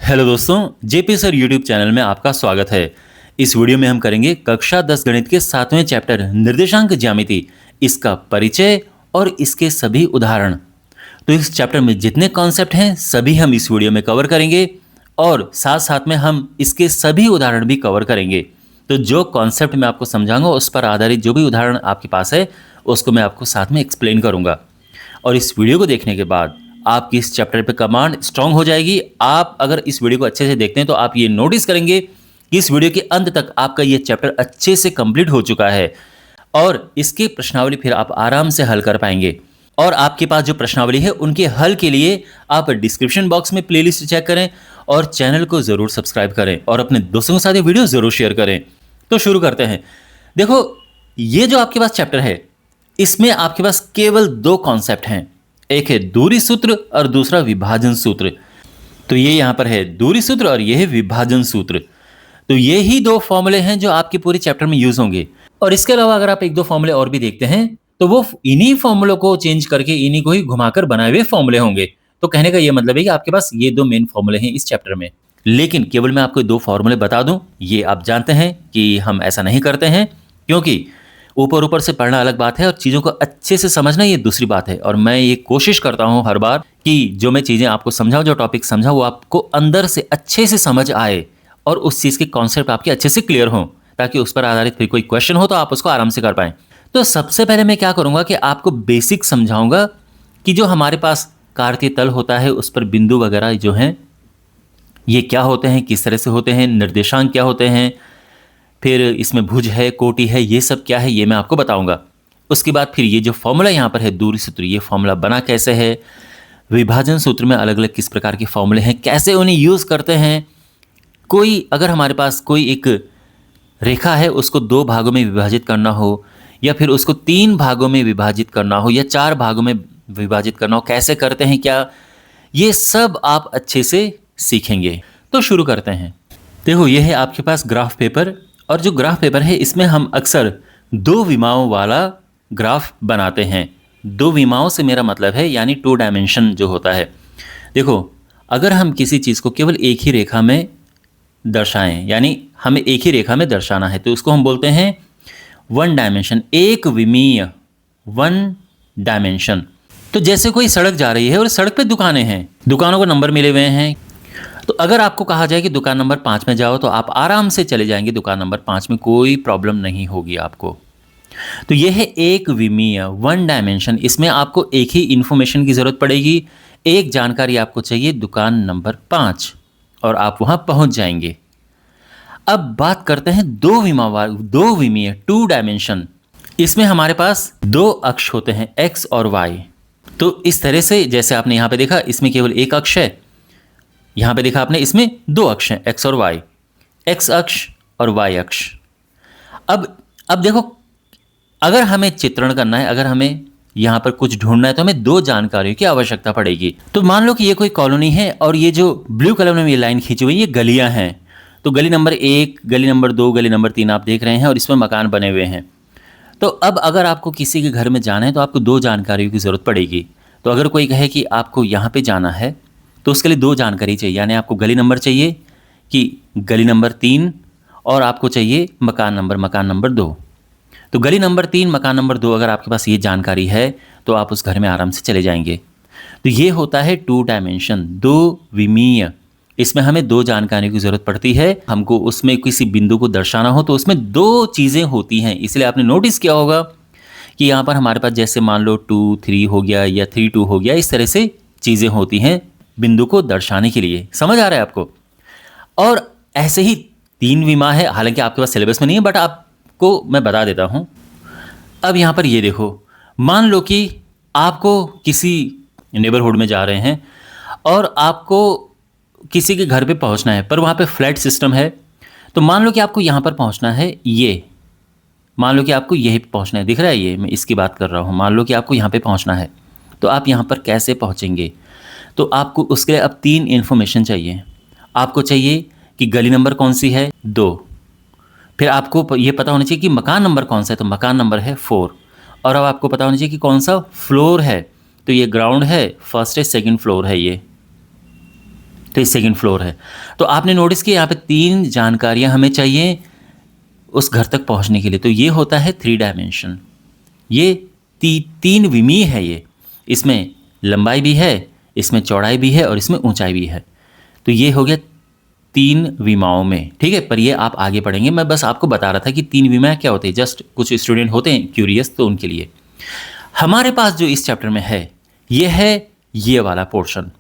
Hello दोस्तों, JP sir YouTube channel में आपका स्वागत है। इस वीडियो में हम करेंगे कक्षा 10 गणित के 7वें चैप्टर निर्देशांक ज्यामिति, इसका परिचय और इसके सभी उदाहरण। तो इस चैप्टर में जितने कॉन्सेप्ट हैं सभी हम इस वीडियो में कवर करेंगे और साथ साथ में हम इसके सभी उदाहरण भी कवर करेंगे। तो जो कॉन्सेप्ट मैं आपको समझाऊंगा उस पर आधारित जो भी उदाहरण आपके पास है उसको मैं आपको साथ में एक्सप्लेन करूंगा। और इस वीडियो को देखने के बाद आपकी इस चैप्टर पे कमांड स्ट्रांग हो जाएगी। आप अगर इस वीडियो को अच्छे से देखते हैं तो आप ये नोटिस करेंगे कि इस वीडियो के अंत तक आपका ये चैप्टर अच्छे से कंप्लीट हो चुका है और इसकी प्रश्नावली फिर आप आराम से हल कर पाएंगे। और आपके पास जो प्रश्नावली है उनके हल के लिए आप डिस्क्रिप्शन बॉक्स में प्लेलिस्ट चेक करें और चैनल को जरूर सब्सक्राइब करें और अपने दोस्तों के साथ ये वीडियो जरूर शेयर करें। तो शुरू करते हैं। देखो, ये जो आपके पास चैप्टर है इसमें आपके पास केवल दो कॉन्सेप्ट हैं, एक है दूरी सूत्र और दूसरा विभाजन सूत्र। तो ये यहां पर है दूरी सूत्र और ये है विभाजन सूत्र। तो ये ही दो फॉर्मूले हैं जो आपके पूरे चैप्टर में यूज होंगे। और इसके अलावा अगर आप एक दो फॉर्मूले और भी देखते हैं तो वो इन्हीं फॉर्मूलों को चेंज करके इन्हीं को ही घुमाकर बनाए हुए फॉर्मूले होंगे। तो कहने का ये मतलब है कि आपके पास ये दो मेन फॉर्मूले हैं इस चैप्टर में। लेकिन केवल मैं आपको दो फॉर्मूले बता दूं, ये आप जानते हैं कि हम ऐसा नहीं करते हैं, क्योंकि ऊपर ऊपर से पढ़ना अलग बात है और चीज़ों को अच्छे से समझना ये दूसरी बात है। और मैं ये कोशिश करता हूँ हर बार कि जो मैं चीज़ें आपको समझाऊँ, जो टॉपिक समझाऊँ, वो आपको अंदर से अच्छे से समझ आए और उस चीज़ के कॉन्सेप्ट आपके अच्छे से क्लियर हों, ताकि उस पर आधारित फिर कोई क्वेश्चन हो तो आप उसको आराम से कर पाएँ। तो सबसे पहले मैं क्या करूँगा कि आपको बेसिक समझाऊँगा कि जो हमारे पास कार्तीय तल होता है उस पर बिंदु वगैरह जो हैं ये क्या होते हैं, किस तरह से होते हैं, निर्देशांक क्या होते हैं, फिर इसमें भुज है, कोटि है, ये सब क्या है ये मैं आपको बताऊंगा। उसके बाद फिर ये जो फॉर्मूला यहाँ पर है दूरी सूत्र, ये फॉर्मूला बना कैसे है, विभाजन सूत्र में अलग अलग किस प्रकार के फॉर्मूले हैं, कैसे उन्हें यूज़ करते हैं। कोई अगर हमारे पास कोई एक रेखा है उसको दो भागों में विभाजित करना हो या फिर उसको तीन भागों में विभाजित करना हो या चार भागों में विभाजित करना हो, कैसे करते हैं क्या, ये सब आप अच्छे से सीखेंगे। तो शुरू करते हैं। देखो, ये है आपके पास ग्राफ पेपर और जो ग्राफ पेपर है इसमें हम अक्सर दो विमाओं वाला ग्राफ बनाते हैं। दो विमाओं से मेरा मतलब है यानी 2 डायमेंशन जो होता है। देखो, अगर हम किसी चीज़ को केवल एक ही रेखा में दर्शाएं, यानी हमें एक ही रेखा में दर्शाना है, तो उसको हम बोलते हैं 1 डायमेंशन, एक विमीय 1 डायमेंशन। तो जैसे कोई सड़क जा रही है और सड़क पे दुकानें हैं, दुकानों को नंबर मिले हुए हैं, तो अगर आपको कहा जाए कि दुकान नंबर 5 में जाओ तो आप आराम से चले जाएंगे दुकान नंबर 5 में, कोई प्रॉब्लम नहीं होगी आपको। तो यह है एक विमीय 1 डायमेंशन। इसमें आपको एक ही इंफॉर्मेशन की ज़रूरत पड़ेगी, एक जानकारी आपको चाहिए दुकान नंबर 5 और आप वहाँ पहुँच जाएंगे। अब बात करते हैं दो विमीय 2 डायमेंशन। इसमें हमारे पास दो अक्ष होते हैं x और y। तो इस तरह से जैसे आपने यहाँ पे देखा इसमें केवल एक अक्ष है, यहाँ पे देखा आपने इसमें दो अक्ष हैं x और y, x अक्ष और y अक्ष। अब देखो, अगर हमें चित्रण करना है, अगर हमें यहाँ पर कुछ ढूंढना है तो हमें दो जानकारियों की आवश्यकता पड़ेगी। तो मान लो कि ये कोई कॉलोनी है और ये जो ब्लू कलर में ये लाइन खींची हुई ये गलियाँ हैं। तो गली नंबर 1, गली नंबर 2, गली नंबर 3 आप देख रहे हैं और इसमें मकान बने हुए हैं। तो अब अगर आपको किसी के घर में जाना है तो आपको दो जानकारियों की ज़रूरत पड़ेगी। तो अगर कोई कहे कि आपको यहाँ पे जाना है तो उसके लिए दो जानकारी चाहिए, यानी आपको गली नंबर चाहिए कि गली नंबर 3 और आपको चाहिए मकान नंबर 2। तो गली नंबर 3 मकान नंबर 2 अगर आपके पास ये जानकारी है तो आप उस घर में आराम से चले जाएंगे। तो ये होता है 2 डायमेंशन, दो विमीय। इसमें हमें दो जानकारियों की ज़रूरत पड़ती है। हमको उसमें किसी बिंदु को दर्शाना हो तो उसमें दो चीज़ें होती हैं। इसलिए आपने नोटिस किया होगा कि यहाँ पर हमारे पास जैसे मान लो 2, 3 हो गया या 3, 2 हो गया, इस तरह से चीज़ें होती हैं बिंदु को दर्शाने के लिए। समझ आ रहा है आपको? और ऐसे ही 3 विमा है, हालांकि आपके पास सिलेबस में नहीं है बट आपको मैं बता देता हूँ। अब यहाँ पर ये देखो, मान लो कि आपको किसी नेबरहुड में जा रहे हैं और आपको किसी के घर पे पहुँचना है, पर वहाँ पे फ्लैट सिस्टम है। तो मान लो कि आपको यहाँ पर पहुँचना है, ये मान लो कि आपको यहीं पे पहुँचना है, दिख रहा है ये, मैं इसकी बात कर रहा हूँ। मान लो कि आपको यहाँ पे पहुँचना है तो आप यहाँ पर कैसे पहुँचेंगे? तो आपको उसके लिए अब 3 इन्फॉर्मेशन चाहिए। आपको चाहिए कि गली नंबर कौन सी है, 2। फिर आपको ये पता होना चाहिए कि मकान नंबर कौन सा है, तो मकान नंबर है 4। और अब आपको पता होना चाहिए कि कौन सा फ्लोर है, तो ये ग्राउंड है, फर्स्ट है, सेकंड फ्लोर है ये। तो ये सेकंड फ्लोर है। तो आपने नोटिस किया यहाँ पे 3 जानकारियाँ हमें चाहिए उस घर तक पहुँचने के लिए। तो ये होता है 3 डायमेंशन। ये 3 विमीय है ये। इसमें लंबाई भी है, इसमें चौड़ाई भी है और इसमें ऊंचाई भी है। तो ये हो गया 3 विमाओं में, ठीक है। पर ये आप आगे पढ़ेंगे, मैं बस आपको बता रहा था कि 3 विमा क्या होते हैं। जस्ट कुछ स्टूडेंट होते हैं क्यूरियस, तो उनके लिए हमारे पास जो इस चैप्टर में है ये है ये वाला पोर्शन,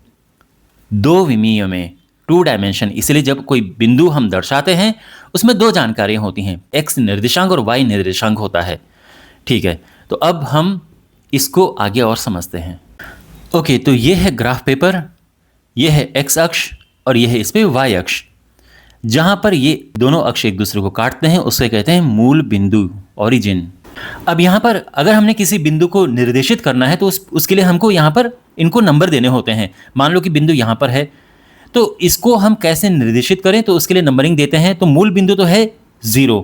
2 विमीय में, 2 डायमेंशन। इसलिए जब कोई बिंदु हम दर्शाते हैं उसमें 2 जानकारियां होती हैं, एक्स निर्देशांक और वाई निर्देशांक होता है, ठीक है। तो अब हम इसको आगे और समझते हैं। ओके, तो ये है ग्राफ पेपर, ये है एक्स अक्ष और ये है इस पे वाई अक्ष। जहां पर ये दोनों अक्ष एक दूसरे को काटते हैं उसे कहते हैं मूल बिंदु, ओरिजिन। अब यहाँ पर अगर हमने किसी बिंदु को निर्देशित करना है तो उसके लिए हमको यहाँ पर इनको नंबर देने होते हैं। मान लो कि बिंदु यहाँ पर है, तो इसको हम कैसे निर्देशित करें, तो उसके लिए नंबरिंग देते हैं। तो मूल बिंदु तो है 0,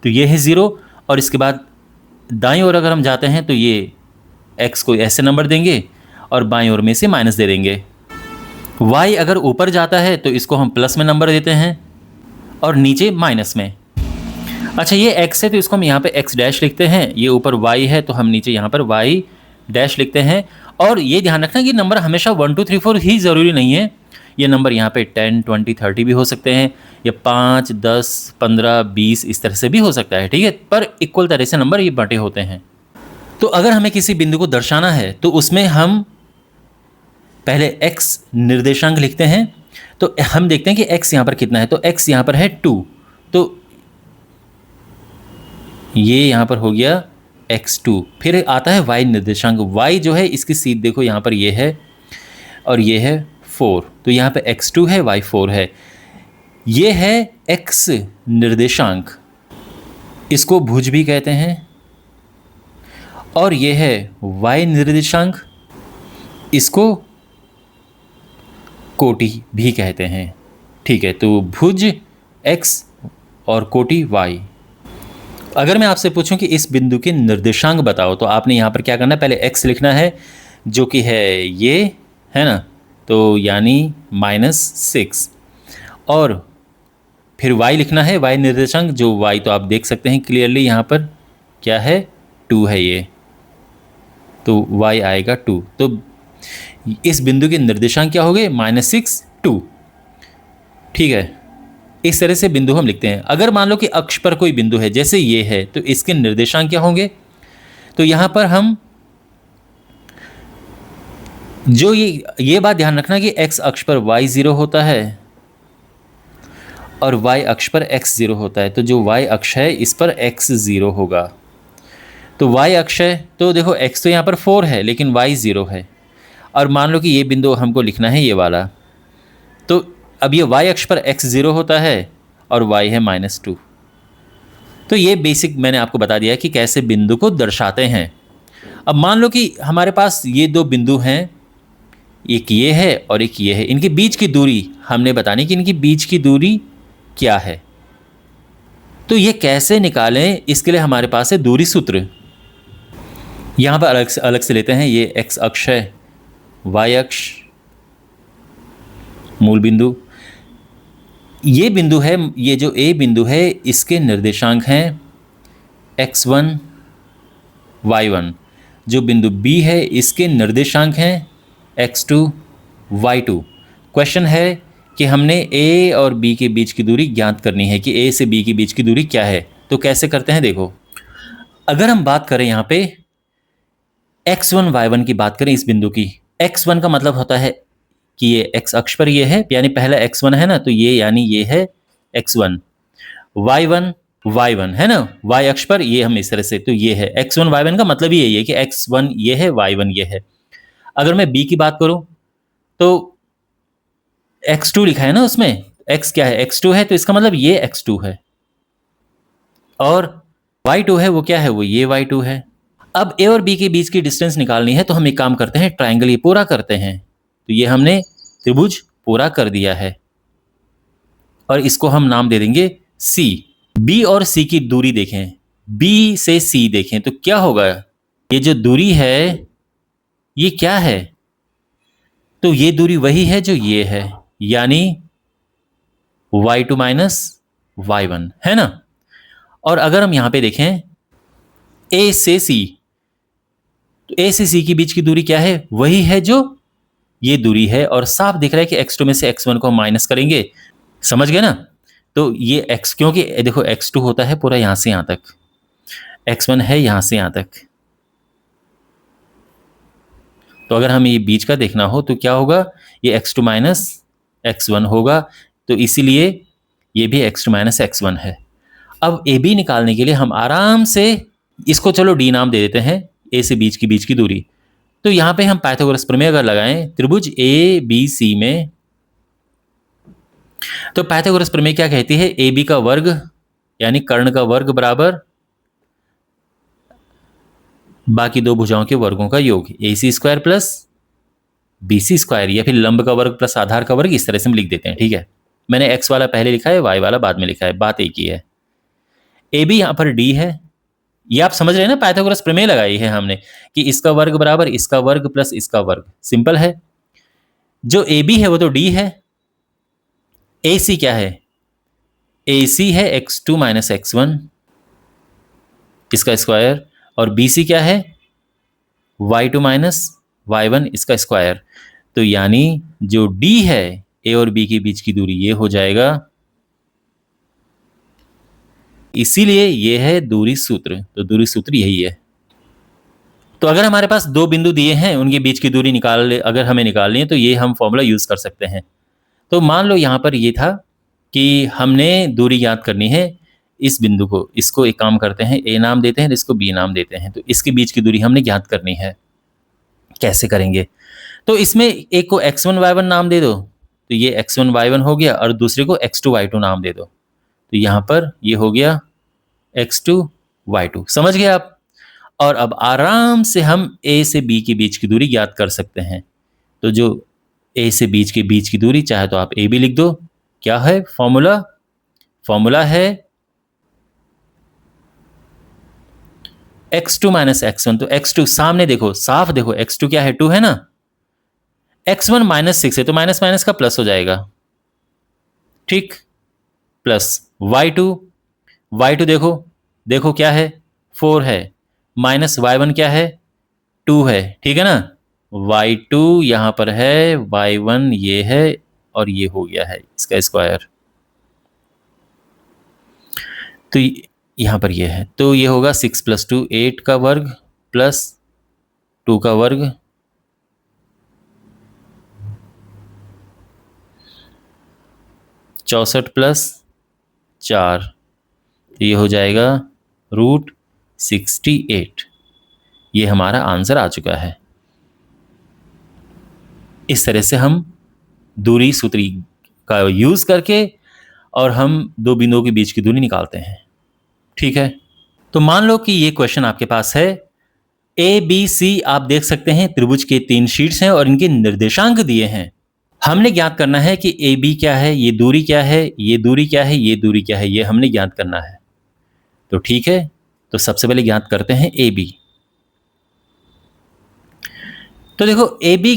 तो ये है 0, और इसके बाद दाईं ओर अगर हम जाते हैं तो ये x को ऐसे नंबर देंगे और बाईं ओर में से माइनस दे देंगे। y अगर ऊपर जाता है तो इसको हम प्लस में नंबर देते हैं और नीचे माइनस में। अच्छा, ये x है तो इसको हम यहाँ पे x डैश लिखते हैं, ये ऊपर y है तो हम नीचे यहाँ पर y डैश लिखते हैं। और ये ध्यान रखना कि नंबर हमेशा 1 2 3 4 ही ज़रूरी नहीं है। ये नंबर यहाँ पे 10 20 30 भी हो सकते हैं, या 5 10 15 20 इस तरह से भी हो सकता है, ठीक है। पर इक्वल तरह से नंबर ये बंटे होते हैं। तो अगर हमें किसी बिंदु को दर्शाना है तो उसमें हम पहले x निर्देशांक लिखते हैं। तो हम देखते हैं कि x यहाँ पर कितना है, तो x यहाँ पर है 2, तो ये यहाँ पर हो गया x2। फिर आता है y निर्देशांक, y जो है इसकी सीध देखो यहाँ पर ये है और ये है 4, तो यहाँ पे x2 है, y4 है। ये है x निर्देशांक, इसको भुज भी कहते हैं, और ये है y निर्देशांक, इसको कोटि भी कहते हैं, ठीक है। तो भुज x और कोटि y। अगर मैं आपसे पूछूं कि इस बिंदु के निर्देशांक बताओ, तो आपने यहाँ पर क्या करना है, पहले x लिखना है जो कि है ये, है ना, तो यानी -6, और फिर y लिखना है, y निर्देशांक, जो y तो आप देख सकते हैं क्लियरली यहाँ पर क्या है, 2 है ये, तो y आएगा 2। तो इस बिंदु के निर्देशांक क्या हो गए, -6 2, ठीक है। इस तरह से बिंदु हम लिखते हैं। अगर मान लो कि अक्ष पर कोई बिंदु है जैसे ये है, तो इसके निर्देशांक क्या होंगे, तो यहाँ पर हम जो ये बात ध्यान रखना कि x अक्ष पर y 0 होता है और y अक्ष पर x 0 होता है। तो जो y अक्ष है इस पर x 0 होगा। तो y अक्ष है तो देखो x तो यहाँ पर 4 है लेकिन y 0 है, और मान लो कि ये बिंदु हमको लिखना है ये वाला, तो अब ये y अक्ष पर x 0 होता है और y है -2। तो ये बेसिक मैंने आपको बता दिया कि कैसे बिंदु को दर्शाते हैं। अब मान लो कि हमारे पास ये 2 बिंदु हैं, एक ये है और एक ये है, इनके बीच की दूरी हमने बतानी कि इनकी बीच की दूरी क्या है। तो ये कैसे निकालें, इसके लिए हमारे पास है दूरी सूत्र। यहाँ पर अलग से लेते हैं, ये x अक्ष है, y अक्ष मूल बिंदु, ये बिंदु है, ये जो a बिंदु है इसके निर्देशांक हैं x1 y1। जो बिंदु b है इसके निर्देशांक हैं x2 y2। क्वेश्चन है कि हमने a और b के बीच की दूरी ज्ञात करनी है कि a से b के बीच की दूरी क्या है। तो कैसे करते हैं, देखो, अगर हम बात करें यहाँ पे x1 y1 की बात करें इस बिंदु की, x1 का मतलब होता है कि ये x अक्ष पर ये है, यानी पहला x1 है ना, तो ये यानी ये है x1, y1 y1 है ना, y अक्ष पर ये हम इस तरह से, तो ये है x1 y1 का मतलब यही है कि x1 ये है, y1 ये है। अगर मैं b की बात करूं तो x2 लिखा है ना, उसमें x क्या है, x2 है, तो इसका मतलब ये x2 है, और y2 है वो क्या है, वो ये y2 है। अब a और b के बीच की डिस्टेंस निकालनी है, तो हम एक काम करते हैं, ट्रायंगल ये पूरा करते हैं। तो ये हमने त्रिभुज पूरा कर दिया है और इसको हम नाम दे देंगे C। B और C की दूरी देखें, B से C देखें तो क्या होगा, ये जो दूरी है ये क्या है, तो ये दूरी वही है जो ये है, यानी y2 माइनस y1, है ना। और अगर हम यहां पे देखें a से c, तो a से c के बीच की दूरी क्या है? वही है जो ये दूरी है, और साफ दिख रहा है कि x2 में से x1 को हम माइनस करेंगे। समझ गए ना? तो ये x, क्योंकि देखो x2 होता है पूरा यहां से यहां तक, x1 है यहां से यहां तक, तो अगर हमें ये बीच का देखना हो तो क्या होगा? ये x2 माइनस x1 होगा, तो इसीलिए ये भी x2 माइनस x1 है। अब ए बी निकालने के लिए हम आराम से इसको चलो डी नाम दे देते हैं, ए से बीच की दूरी। तो यहां पे हम पाइथागोरस प्रमेय अगर लगाएं त्रिभुज ए बी सी में, तो पाइथागोरस प्रमेय क्या कहती है? ए बी का वर्ग यानी कर्ण का वर्ग बराबर बाकी दो भुजाओं के वर्गों का योग, A C square plus B C square, या फिर लंब का वर्ग प्लस आधार का वर्ग, इस तरह से हम लिख देते हैं। ठीक है, मैंने एक्स वाला पहले लिखा है, वाई वाला बाद में लिखा है, बात एक ही है। ए बी यहां पर डी है, ये आप समझ रहे हैं ना, पाइथागोरस प्रमेय लगाई है हमने कि इसका वर्ग बराबर इसका वर्ग प्लस इसका वर्ग, सिंपल है। जो ए बी है वो तो डी है, ए सी क्या है? ए सी है x2 माइनस x1 इसका स्क्वायर, और बी सी क्या है? y2 माइनस y1 इसका स्क्वायर। तो यानी जो d है a और b के बीच की दूरी, ये हो जाएगा, इसीलिए ये है दूरी सूत्र। तो दूरी सूत्र यही है। तो अगर हमारे पास दो बिंदु दिए हैं, उनके बीच की दूरी अगर हमें निकालनी है, तो ये हम फॉर्मूला यूज कर सकते हैं। तो मान लो यहां पर ये था कि हमने दूरी ज्ञात करनी है इस बिंदु को, इसको एक काम करते हैं, ए नाम देते हैं, इसको बी नाम देते हैं। तो इसके बीच की दूरी हमने ज्ञात करनी है, कैसे करेंगे? तो इसमें एक को x1 y1 नाम दे दो, तो ये x1 y1 हो गया, और दूसरे को x2 y2 नाम दे दो, तो यहां पर ये हो गया x2 y2। समझ गए आप? और अब आराम से हम a से b के बीच की दूरी ज्ञात कर सकते हैं। तो जो a से बीच की दूरी, चाहे तो आप a b लिख दो। क्या है फॉर्मूला? फॉर्मूला है x2 माइनस x1। तो x2 सामने देखो, साफ देखो, x2 क्या है? 2 है ना। x1 माइनस 6 है, तो माइनस माइनस का प्लस हो जाएगा, ठीक, प्लस y2, y2 देखो, देखो क्या है? 4 है, माइनस y1 क्या है? 2 है, ठीक है ना। y2 यहां पर है, y1 ये है, और ये हो गया है इसका स्क्वायर। तो यहां पर ये है, तो ये होगा 6 प्लस 2 8 का वर्ग प्लस 2 का वर्ग, चौसठ प्लस 4, ये हो जाएगा √68। ये हमारा आंसर आ चुका है। इस तरह से हम दूरी सूत्री का यूज करके और हम दो बिंदुओं के बीच की दूरी निकालते हैं। ठीक है, तो मान लो कि ये क्वेश्चन आपके पास है, ए बी सी आप देख सकते हैं त्रिभुज के 3 शीट्स हैं और इनके निर्देशांक दिए हैं। हमने ज्ञात करना है कि ए बी क्या है, ये दूरी क्या है, ये दूरी क्या है, ये दूरी क्या है, ये हमने ज्ञात करना है। तो ठीक है, तो सबसे पहले ज्ञात करते हैं ए बी। तो देखो ए बी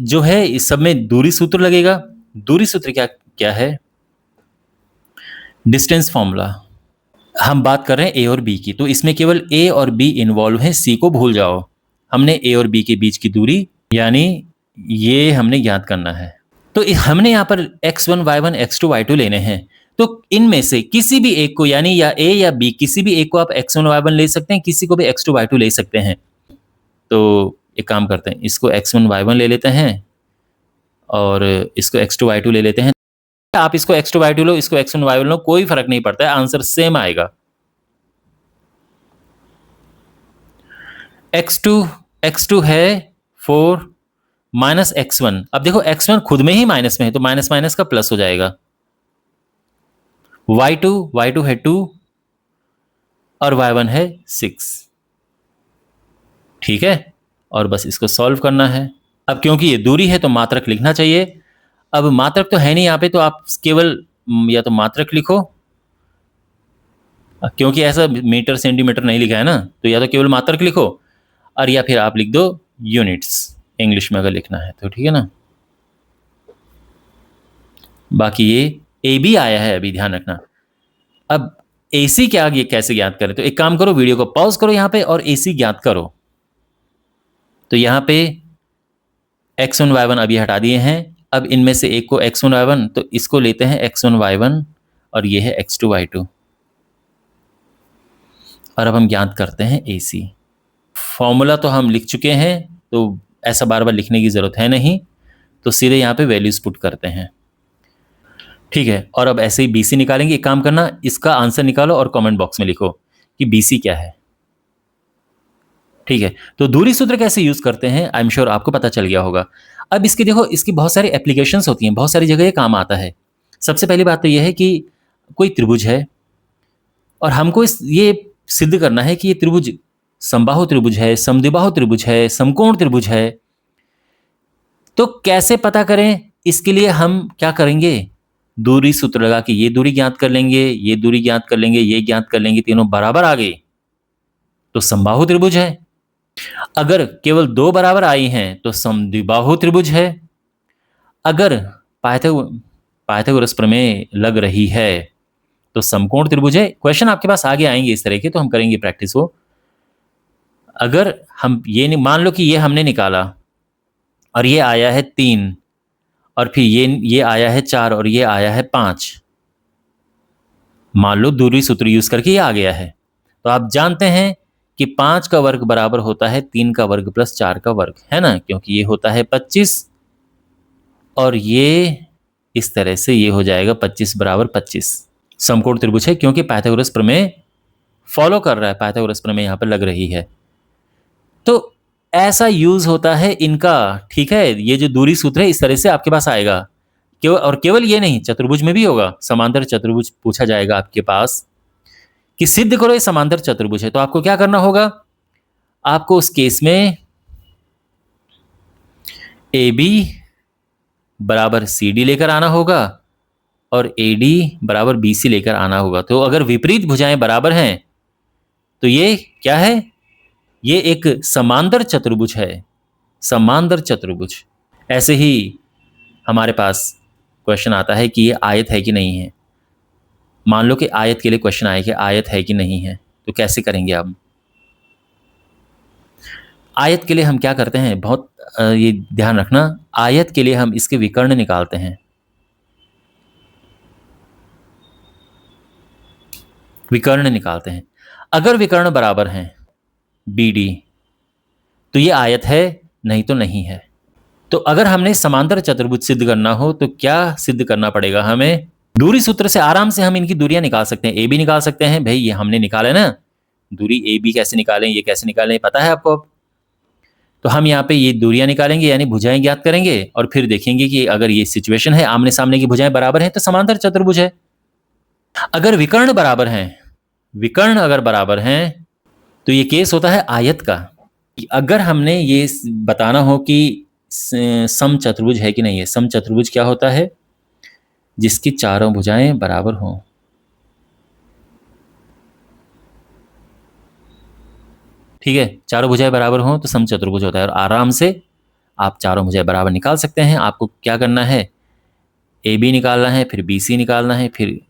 जो है, इस सब में दूरी सूत्र लगेगा। दूरी सूत्र क्या क्या है? Distance formula. हम बात कर रहे हैं ए और बी की, तो इसमें केवल ए और बी इन्वॉल्व है, सी को भूल जाओ। हमने ए और बी के बीच की दूरी यानी ये हमने ज्ञात करना है। तो हमने यहाँ पर x1 y1 x2 y2 लेने हैं। तो इनमें से किसी भी एक को, यानी या ए या बी, किसी भी एक को आप x1 y1 ले सकते हैं, किसी को भी x2 y2 ले सकते हैं। तो एक काम करते हैं, इसको x1 y1 ले लेते हैं और इसको x2 y2 ले लेते हैं। आप इसको x2 y2 लो, इसको x1 y1 लो, कोई फर्क नहीं पड़ता है, आंसर सेम आएगा। x2 है 4 माइनस x1। अब देखो x1 खुद में ही माइनस में है, तो माइनस माइनस का प्लस हो जाएगा। y2 है 2 और y1 है 6। ठीक है, और बस इसको सॉल्व करना है। अब क्योंकि ये दूरी है तो मात्रक लिखना चाहिए। अब मात्रक तो है नहीं यहाँ पे, तो आप केवल या तो मात्रक लिखो, क्योंकि ऐसा मीटर सेंटीमीटर नहीं लिखा है ना, तो या तो केवल मात्रक लिखो, और या फिर आप लिख दो यूनिट्स, इंग्लिश में अगर लिखना है तो, ठीक है ना। बाकी ये ए बी आया है, अभी ध्यान रखना। अब ए सी क्या, ये कैसे ज्ञात करें? तो एक काम करो, वीडियो को पॉज करो यहाँ पे और ए सी ज्ञात करो। तो यहाँ पे x1 y1 अभी हटा दिए हैं। अब इनमें से एक को x1 y1, तो इसको लेते हैं x1 y1 और ये है x2 y2। और अब हम ज्ञात करते हैं ए सी। फॉर्मूला तो हम लिख चुके हैं, तो ऐसा बार बार लिखने की ज़रूरत है नहीं, तो सीधे यहाँ पे वैल्यूज पुट करते हैं। ठीक है, और अब ऐसे ही बी सी निकालेंगे। एक काम करना, इसका आंसर निकालो और कमेंट बॉक्स में लिखो कि बी सी क्या है। ठीक है, तो दूरी सूत्र कैसे यूज करते हैं, आई एम श्योर आपको पता चल गया होगा। अब इसकी देखो, इसकी बहुत सारी एप्लीकेशंस होती हैं, बहुत सारी जगह ये काम आता है। सबसे पहली बात तो ये है कि कोई त्रिभुज है और हमको ये सिद्ध करना है कि ये त्रिभुज समबाहु त्रिभुज है, समद्विबाहु त्रिभुज है, समकोण त्रिभुज है। तो कैसे पता करें, इसके लिए हम क्या करेंगे, दूरी सूत्र लगा के ये दूरी ज्ञात कर लेंगे, ये दूरी ज्ञात कर लेंगे, ये ज्ञात कर लेंगे, तीनों बराबर आ गए तो समबाहु त्रिभुज है। अगर केवल दो बराबर आई हैं तो समद्विबाहु त्रिभुज है। अगर पाइथागोरस प्रमेय लग रही है तो समकोण त्रिभुज है। क्वेश्चन आपके पास आगे आएंगे इस तरह के, तो हम करेंगे प्रैक्टिस वो। अगर हम ये मान लो कि ये हमने निकाला और ये आया है 3 और फिर ये आया है 4 और ये आया है 5, मान लो दूरी सूत्र यूज करके ये आ गया है, तो आप जानते हैं कि 5 का वर्ग बराबर होता है 3 का वर्ग प्लस 4 का वर्ग, है ना, क्योंकि ये होता है 25 और ये इस तरह से ये हो जाएगा 25 बराबर 25। समकोण त्रिभुज है क्योंकि पाइथागोरस प्रमेय फॉलो कर रहा है, पाइथागोरस प्रमेय यहाँ पर लग रही है। तो ऐसा यूज होता है इनका। ठीक है, ये जो दूरी सूत्र है इस तरह से आपके पास आएगा। केवल ये नहीं, चतुर्भुज में भी होगा। समांतर चतुर्भुज पूछा जाएगा आपके पास कि सिद्ध करो ये समांतर चतुर्भुज है, तो आपको क्या करना होगा, आपको उस केस में ए बी बराबर सी डी लेकर आना होगा और ए डी बराबर बी सी लेकर आना होगा। तो अगर विपरीत भुजाएं बराबर हैं तो ये क्या है, ये एक समांतर चतुर्भुज है, समांतर चतुर्भुज। ऐसे ही हमारे पास क्वेश्चन आता है कि ये आयत है कि नहीं है। मान लो कि आयत के लिए क्वेश्चन आए कि आयत है कि नहीं है, तो कैसे करेंगे आप? आयत के लिए हम क्या करते हैं, बहुत ये ध्यान रखना, आयत के लिए हम इसके विकर्ण निकालते हैं। विकर्ण निकालते हैं। अगर विकर्ण बराबर हैं बी डी तो ये आयत है, नहीं तो नहीं है। तो अगर हमने समांतर चतुर्भुज सिद्ध करना हो तो क्या सिद्ध करना पड़ेगा हमें? दूरी सूत्र से आराम से हम इनकी दूरियां निकाल सकते हैं। ए बी निकाल सकते हैं, भाई ये हमने निकाला ना दूरी, ए बी कैसे निकालें, ये कैसे निकालें, पता है आपको। तो हम यहाँ पे ये दूरियां निकालेंगे यानी भुजाएं ज्ञात करेंगे और फिर देखेंगे कि अगर ये सिचुएशन है, आमने सामने की भुजाएं बराबर हैं तो समांतर चतुर्भुज है। अगर विकर्ण बराबर हैं, विकर्ण अगर बराबर हैं तो ये केस होता है आयत का। अगर हमने ये बताना हो कि सम चतुर्भुज है कि नहीं है, सम चतुर्भुज क्या होता है, जिसकी चारों भुजाएं बराबर हों। ठीक है, चारों भुजाएं बराबर हों तो सम चतुर्भुज होता है और आराम से आप चारों भुजाएं बराबर निकाल सकते हैं। आपको क्या करना है, ए बी निकालना है, फिर बी सी निकालना है, फिर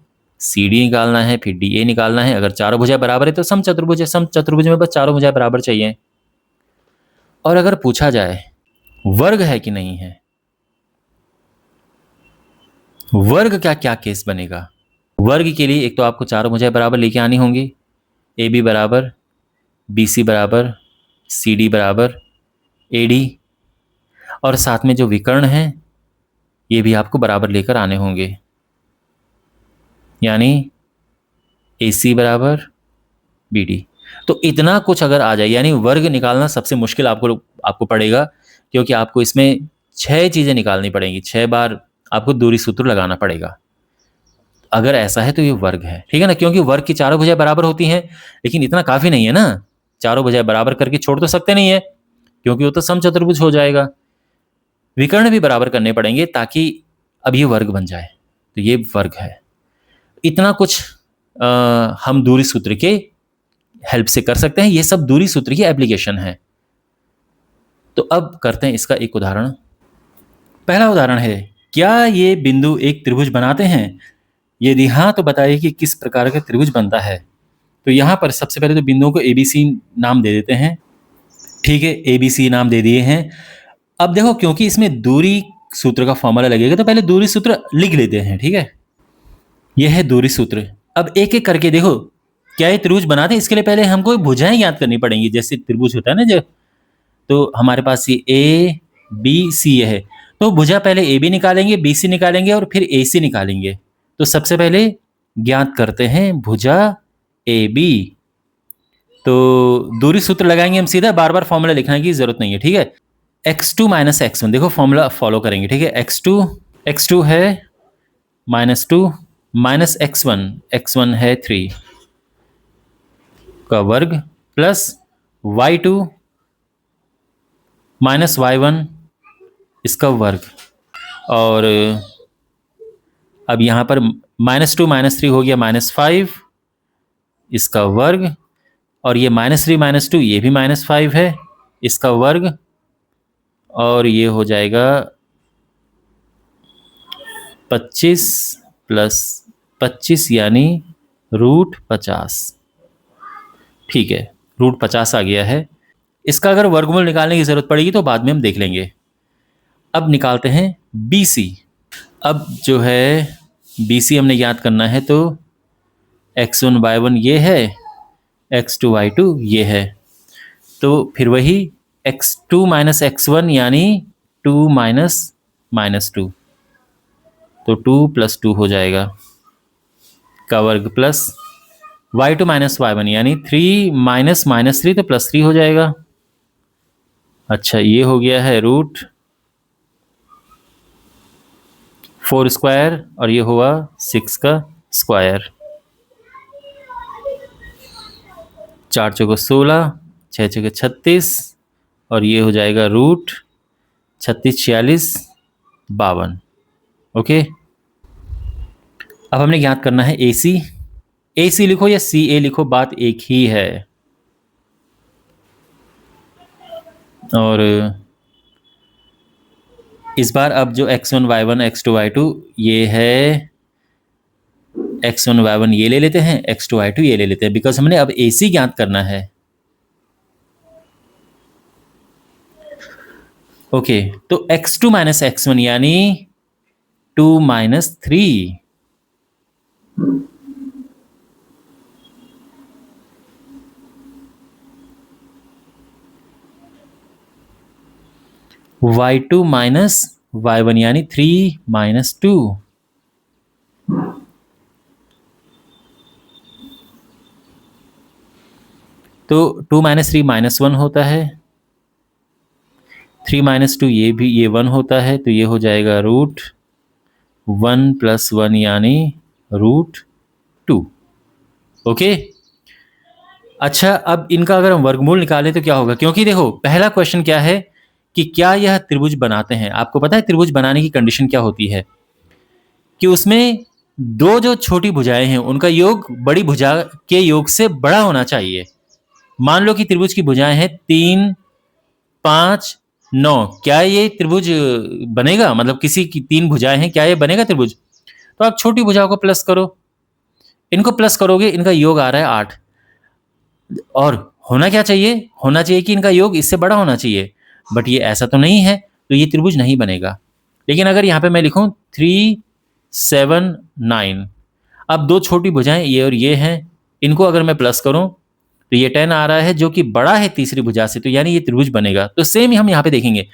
सी डी निकालना है, फिर डी ए निकालना है। अगर चारों भुजाएं बराबर है तो सम चतुर्भुज है। सम चतुर्भुज में बस चारों भुजाएं बराबर चाहिए। और अगर पूछा जाए वर्ग है कि नहीं है, वर्ग क्या क्या केस बनेगा? वर्ग के लिए एक तो आपको चारों भुजाएं बराबर लेके आनी होंगी, ए बी बराबर बी सी बराबर सी डी बराबर ए डी, और साथ में जो विकर्ण हैं ये भी आपको बराबर लेकर आने होंगे, यानी ए सी बराबर बी डी। तो इतना कुछ अगर आ जाए, यानी वर्ग निकालना सबसे मुश्किल आपको पड़ेगा, क्योंकि आपको इसमें 6 चीजें निकालनी पड़ेंगी, 6 बार आपको दूरी सूत्र लगाना पड़ेगा। अगर ऐसा है तो ये वर्ग है, ठीक है ना, क्योंकि वर्ग की चारों भुजाएं बराबर होती हैं। लेकिन इतना काफी नहीं है ना, चारों भुजाएं बराबर करके छोड़ तो सकते नहीं है, क्योंकि वो तो सम चतुर्भुज हो जाएगा। विकर्ण भी बराबर करने पड़ेंगे ताकि अब ये वर्ग बन जाए, तो ये वर्ग है। इतना कुछ हम दूरी सूत्र के हेल्प से कर सकते हैं। ये सब दूरी सूत्र की एप्लीकेशन है। तो अब करते हैं इसका एक उदाहरण। पहला उदाहरण है क्या ये बिंदु एक त्रिभुज बनाते हैं? यदि हाँ, तो बताइए कि किस प्रकार का त्रिभुज बनता है? तो यहाँ पर सबसे पहले तो बिंदुओं को ABC नाम दे देते हैं। ठीक है, ABC नाम दे दिए हैं। अब देखो, क्योंकि इसमें दूरी सूत्र का फॉर्मूला लगेगा, तो पहले दूरी सूत्र लिख लेते हैं। ठीक है, यह है दूरी सूत्र। अब एक एक करके देखो, क्या ये त्रिभुज बनाते हैं? इसके लिए पहले हमको भुजाएं ज्ञात करनी पड़ेंगी। जैसे त्रिभुज होता है ना, जो तो हमारे पास ये ABC है, तो भुजा पहले AB निकालेंगे, BC निकालेंगे और फिर AC निकालेंगे। तो सबसे पहले ज्ञात करते हैं भुजा AB। तो दूरी सूत्र लगाएंगे हम सीधा, बार बार फॉर्मूला लिखने की जरूरत नहीं है। ठीक है, x2 माइनस x1, देखो फॉर्मूला फॉलो करेंगे। ठीक है, x2 है -2 माइनस x1 है 3 का वर्ग प्लस y2 माइनस y1 इसका वर्ग। और अब यहाँ पर -2 -3 हो गया -5 इसका वर्ग, और ये -3 -2 ये भी -5 है इसका वर्ग, और ये हो जाएगा 25 प्लस 25 यानी √50। ठीक है, √50 आ गया है। इसका अगर वर्गमूल निकालने की जरूरत पड़ेगी तो बाद में हम देख लेंगे। अब निकालते हैं BC। अब जो है BC हमने याद करना है, तो x1 y1 ये है, x2 y2 ये है, तो फिर वही x2 माइनस x1 यानी 2 माइनस 2, तो 2 + 2 हो जाएगा का वर्ग प्लस y2 माइनस y1 यानी 3 माइनस -3, तो +3 हो जाएगा। अच्छा, ये हो गया है √4² और ये हुआ 6 का स्क्वायर। 4 चौको 16, 6 चौके 36, और ये हो जाएगा √36 46 52। ओके, अब हमने ज्ञात करना है AC लिखो या CA लिखो, बात एक ही है। और इस बार अब जो x1 y1 x2 y2 ये है, x1 y1 ये ले लेते हैं, x2 y2 ये ले लेते हैं, बिकॉज हमने अब AC ज्ञात करना है। ओके, तो x2 माइनस x1 यानी 2 - 3, y2 माइनस y1 यानी 3 - 2, तो 2 - 3 -1 होता है, 3 - 2 ये भी, ये 1 होता है, तो ये हो जाएगा √1 + 1 यानी √2। ओके, अच्छा, अब इनका अगर हम वर्गमूल निकालें तो क्या होगा? क्योंकि देखो, पहला क्वेश्चन क्या है कि क्या यह त्रिभुज बनाते हैं। आपको पता है त्रिभुज बनाने की कंडीशन क्या होती है, कि उसमें दो जो छोटी भुजाएं हैं उनका योग बड़ी भुजा के योग से बड़ा होना चाहिए। मान लो कि त्रिभुज की भुजाएं हैं 3 5 9, क्या ये त्रिभुज बनेगा? मतलब किसी की 3 भुजाएं हैं, क्या ये बनेगा त्रिभुज? तो आप छोटी भुजाओं को प्लस करो, इनको प्लस करोगे, इनका योग आ रहा है 8, और होना क्या चाहिए? होना चाहिए कि इनका योग इससे बड़ा होना चाहिए, बट ये ऐसा तो नहीं है, तो ये त्रिभुज नहीं बनेगा। लेकिन अगर यहाँ पे मैं लिखूं 3 7 9, अब दो छोटी भुजाएं ये और ये हैं, इनको अगर मैं प्लस करूं तो ये 10 आ रहा है, जो कि बड़ा है तीसरी भुजा से, तो यानी ये त्रिभुज बनेगा। तो सेम ही हम यहाँ पे देखेंगे,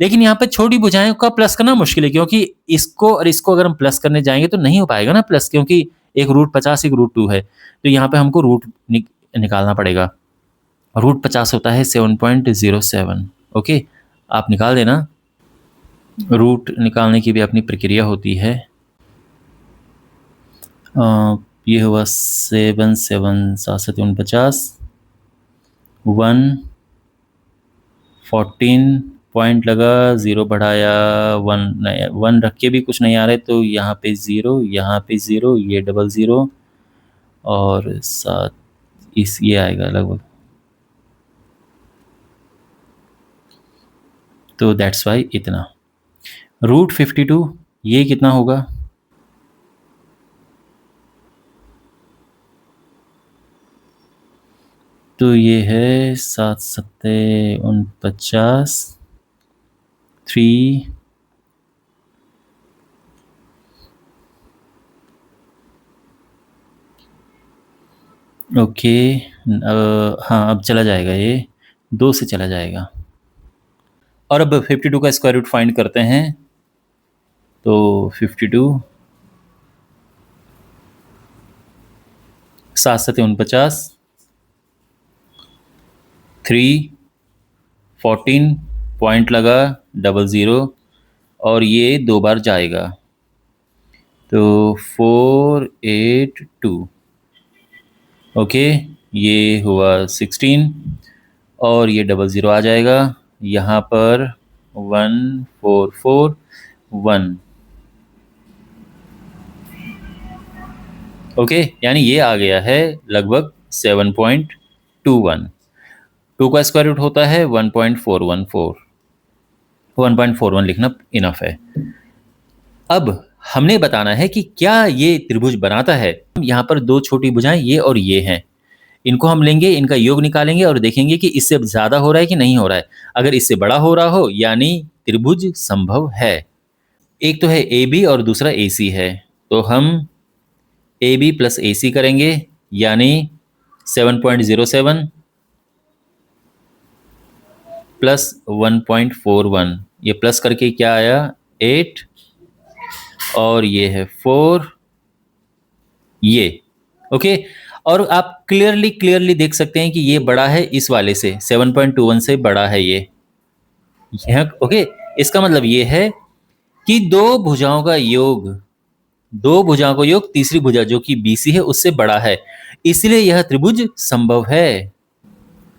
लेकिन यहाँ पे छोटी भुजाएं का प्लस करना मुश्किल है, क्योंकि इसको और इसको अगर हम प्लस करने जाएंगे तो नहीं हो पाएगा ना प्लस, क्योंकि एक √50 एक √2 है, तो यहाँ पे हमको रूट निकालना पड़ेगा। √50 होता है 7.07। ओके, आप निकाल देना। रूट निकालने की भी अपनी प्रक्रिया होती है। ये हुआ 7 7 7 49, 1 14 पॉइंट लगा, 0 बढ़ाया, 1 रख के भी कुछ नहीं आ रहे, तो यहाँ पे 0, यहाँ पे 0, ये डबल 0, और 7 ये आएगा लगभग, तो दैट्स वाई इतना। √52 ये कितना होगा? तो ये है 7 सत्ते 49, 3 ओके। हाँ अब चला जाएगा, ये 2 से चला जाएगा। और अब 52 का स्क्वायर रूट फाइंड करते हैं। तो 52 7 सत्ते 49, 3 14 पॉइंट लगा 00 और ये 2 बार जाएगा तो 482 ओके। ये हुआ 16 और ये 00 आ जाएगा यहाँ पर 1441 ओके। यानी ये आ गया है लगभग 7.21। 2 का स्क्वायर रूट होता है 1.414। 1.41 लिखना इनफ है। अब हमने बताना है कि क्या ये त्रिभुज बनाता है। यहाँ पर 2 छोटी भुजाएं ये और ये हैं, इनको हम लेंगे, इनका योग निकालेंगे और देखेंगे कि इससे ज्यादा हो रहा है कि नहीं हो रहा है। अगर इससे बड़ा हो रहा हो यानी त्रिभुज संभव है। एक तो है ए बी और दूसरा ए सी है, तो हम ए बी प्लस ए सी करेंगे यानी 7.07 प्लस 1.41। ये प्लस करके क्या आया 8 और ये है 4 ये ओके। और आप क्लियरली देख सकते हैं कि ये बड़ा है इस वाले से, 7.21 से बड़ा है ये ओके। इसका मतलब ये है कि दो भुजाओं का योग तीसरी भुजा जो कि BC है उससे बड़ा है, इसलिए यह त्रिभुज संभव है।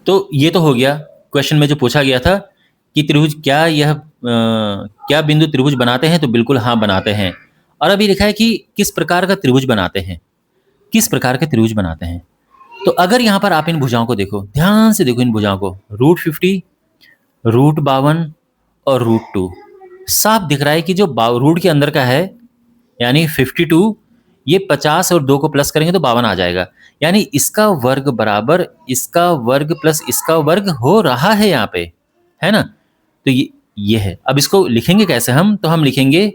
तो ये तो हो गया क्वेश्चन में जो पूछा गया था कि त्रिभुज क्या बिंदु त्रिभुज बनाते हैं, तो बिल्कुल हाँ बनाते हैं। और अभी लिखा है कि किस प्रकार का त्रिभुज बनाते हैं, किस प्रकार के त्रिभुज बनाते हैं। तो अगर यहाँ पर आप इन भुजाओं को देखो, ध्यान से देखो इन भुजाओं को, √50, √52 और √2, साफ दिख रहा है कि जो रूट के अंदर का है यानी 52, ये 50 और 2 को प्लस करेंगे तो 52 आ जाएगा। यानी इसका वर्ग बराबर इसका वर्ग प्लस इसका वर्ग हो रहा है यहाँ पे, है ना। तो ये है। अब इसको लिखेंगे कैसे हम, तो हम लिखेंगे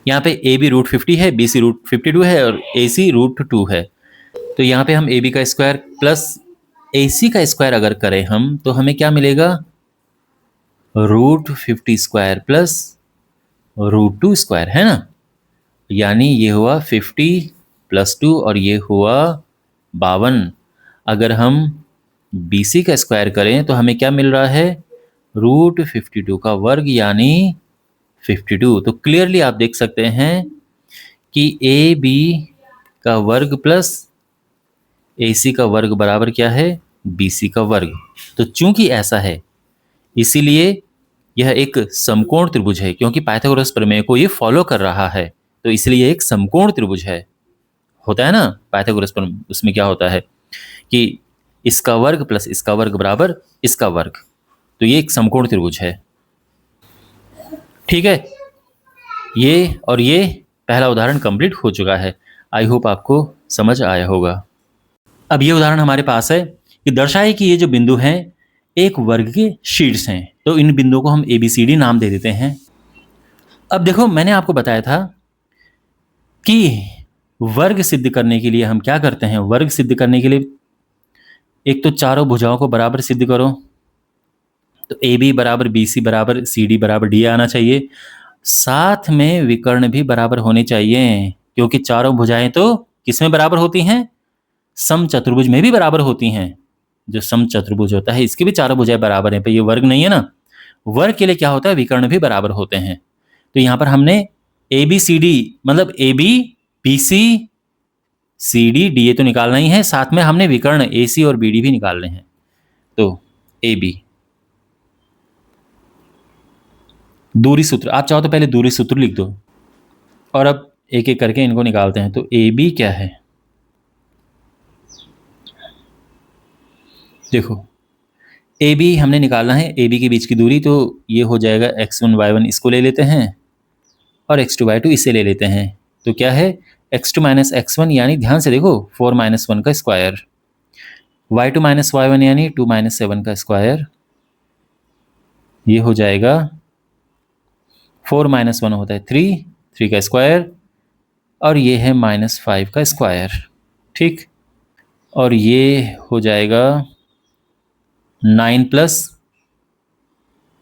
यहाँ पे ए बी √50 है, BC √52 है और AC √2 है। तो यहाँ पे हम AB का स्क्वायर प्लस AC का स्क्वायर अगर करें हम, तो हमें क्या मिलेगा √50 स्क्वायर प्लस √2 स्क्वायर, है ना। यानी ये हुआ 50 + 2 और ये हुआ 52। अगर हम BC का स्क्वायर करें तो हमें क्या मिल रहा है √52 का वर्ग यानी 52। तो क्लियरली आप देख सकते हैं कि AB का वर्ग प्लस AC का वर्ग बराबर क्या है BC का वर्ग। तो चूंकि ऐसा है इसीलिए यह एक समकोण त्रिभुज है, क्योंकि पाइथागोरस प्रमेय को ये फॉलो कर रहा है, तो इसलिए एक समकोण त्रिभुज है। होता है ना पाइथागोरस प्रमेय, उसमें क्या होता है कि इसका वर्ग प्लस इसका वर्ग बराबर इसका वर्ग, तो ये एक समकोण त्रिभुज है। ठीक है, ये और ये पहला उदाहरण कंप्लीट हो चुका है। आई होप आपको समझ आया होगा। अब ये उदाहरण हमारे पास है कि दर्शाए कि ये जो बिंदु हैं एक वर्ग के शीर्ष हैं, तो इन बिंदुओं को हम ABCD नाम दे देते हैं। अब देखो मैंने आपको बताया था कि वर्ग सिद्ध करने के लिए हम क्या करते हैं। वर्ग सिद्ध करने के लिए एक तो चारों भुजाओं को बराबर सिद्ध करो, तो AB बराबर BC बराबर CD बराबर DA आना चाहिए। साथ में विकर्ण भी बराबर होने चाहिए, क्योंकि चारों भुजाएं तो किसमें बराबर होती हैं, समचतुर्भुज में भी बराबर होती हैं। जो समचतुर्भुज होता है इसके भी चारों भुजाएं बराबर हैं, पर ये वर्ग नहीं है ना। वर्ग के लिए क्या होता है, विकर्ण भी बराबर होते हैं। तो यहाँ पर हमने ABCD मतलब AB BC CD DA तो निकालना ही है, साथ में हमने विकर्ण AC और BD भी निकालने हैं। तो AB दूरी सूत्र, आप चाहो तो पहले दूरी सूत्र लिख दो और अब एक एक करके इनको निकालते हैं। तो AB क्या है, देखो AB हमने निकालना है, AB के बीच की दूरी, तो ये हो जाएगा x1 y1, इसको ले लेते हैं और x2/2 इसे ले लेते हैं। तो क्या है, x2 माइनस x1 यानी ध्यान से देखो 4 माइनस 1 का स्क्वायर, y2 माइनस y1 यानी 2 माइनस 7 का स्क्वायर, ये हो जाएगा 4 माइनस 1 होता है 3 का स्क्वायर, और ये है -5 का स्क्वायर। ठीक, और ये हो जाएगा 9 प्लस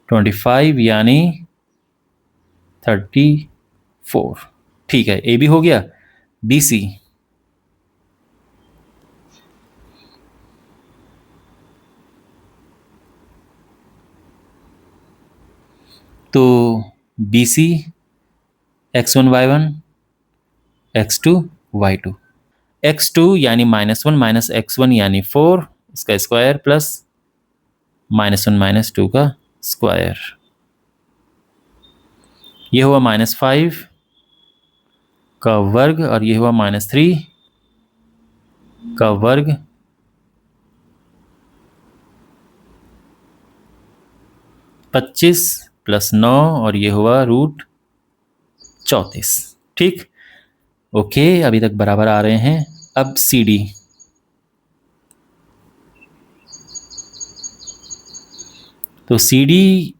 25 यानी 34। ठीक है, ए बी हो गया। बी सी, तो B C x1 y1 x2 y2, x2 यानी -1 माइनस x1 यानी 4 इसका स्क्वायर प्लस -1 माइनस 2 का स्क्वायर, ये हुआ -5 का वर्ग और ये हुआ -3 का वर्ग, +25 + 9 और ये हुआ √34। ठीक, ओके, अभी तक बराबर आ रहे हैं। अब सी डी, तो सी डी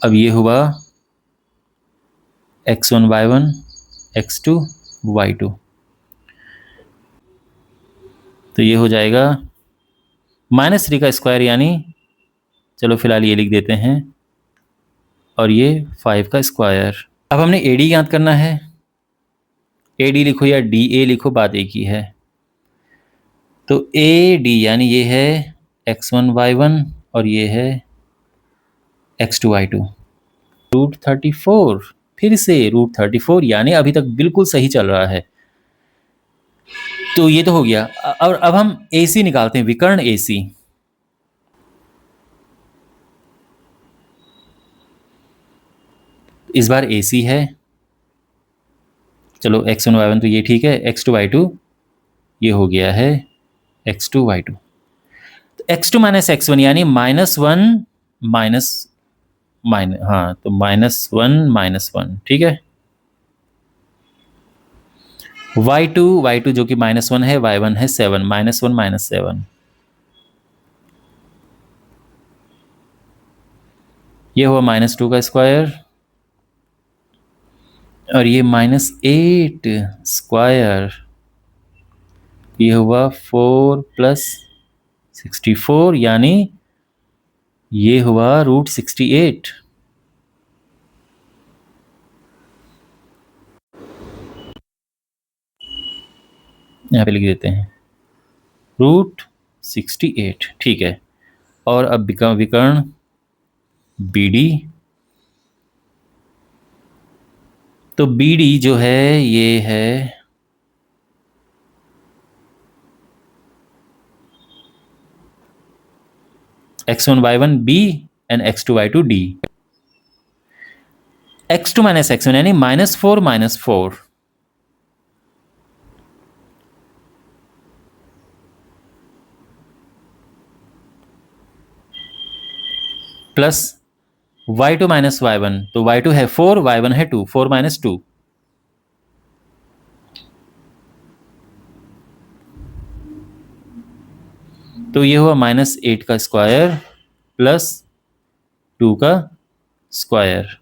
अब ये हुआ x1 y1 x2 y2, तो ये हो जाएगा -3 का स्क्वायर यानी, चलो फिलहाल ये लिख देते हैं, और ये 5 का स्क्वायर। अब हमने ए डी याद करना है, ए डी लिखो या डी ए लिखो, बात एक ही है। तो ए डी यानी ये है x1 y1 और ये है x2 y2, √34, फिर से √34 यानी अभी तक बिल्कुल सही चल रहा है। तो ये तो हो गया। और अब हम ए सी निकालते हैं, विकर्ण ए सी। इस बार ए सी है, चलो x1 y1 तो ये ठीक है, x2 y2 ये हो गया है x2 y2, तो x2 माइनस x1 यानी -1 माइनस हाँ, तो -1 ठीक है। y2 जो कि -1 है, y1 है 7, -1 -7, ये हुआ -2 का स्क्वायर और ये -8 स्क्वायर, ये हुआ 4 + 64 यानी ये हुआ √68। यहाँ पे लिख देते हैं √68, ठीक है। और अब विकर्ण बी डी, तो बी डी जो है ये है x1 y1 b and x2 y2 d, x2 minus x1 यानी -4 -4, प्लस y2 माइनस y1, तो y2 है 4 y1 है 2, 4 - 2, तो ये हुआ -8 का स्क्वायर प्लस 2 का स्क्वायर,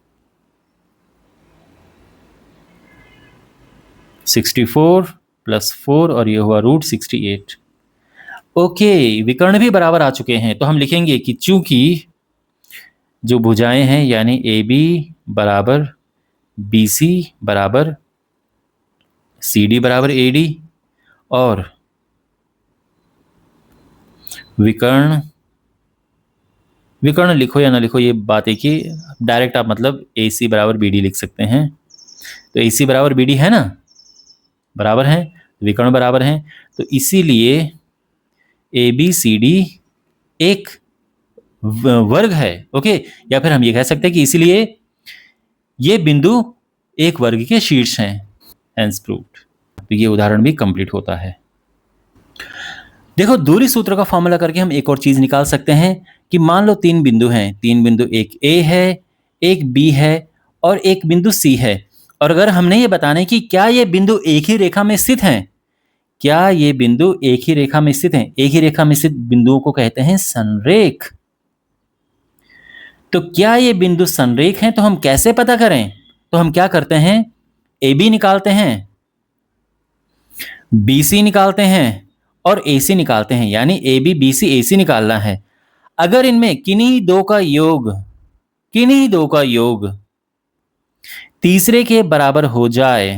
64 + 4 और ये हुआ √68। ओके, विकर्ण भी बराबर आ चुके हैं, तो हम लिखेंगे कि चूंकि जो भुजाएं हैं यानी ए बी बराबर बी सी बराबर सी डी बराबर ए डी, और विकर्ण लिखो या ना लिखो ये बात है कि डायरेक्ट आप मतलब ए सी बराबर बी डी लिख सकते हैं। तो ए सी बराबर बी डी है ना, बराबर है, विकर्ण बराबर हैं, तो इसीलिए ए बी सी डी एक वर्ग है। ओके, या फिर हम ये कह सकते हैं कि इसीलिए ये बिंदु एक वर्ग के शीर्ष हैं, हेंस प्रूव्ड। तो ये उदाहरण भी कंप्लीट होता है। देखो, दूरी सूत्र का फॉर्मूला करके हम एक और चीज निकाल सकते हैं कि मान लो 3 बिंदु हैं, 3 बिंदु, एक ए है, एक बी है और एक बिंदु सी है। और अगर हमने ये बताना है कि क्या ये बिंदु एक ही रेखा में स्थित हैं, क्या ये बिंदु एक ही रेखा में स्थित हैं, एक ही रेखा में स्थित बिंदुओं को कहते हैं संरेख। तो क्या ये बिंदु संरेख हैं, तो हम कैसे पता करें? तो हम क्या करते हैं, ए बी निकालते हैं, बी सी निकालते हैं और ए सी निकालते हैं, यानी ए बी बी सी ए सी निकालना है। अगर इनमें किन्हीं दो का योग, किन्हीं दो का योग तीसरे के बराबर हो जाए,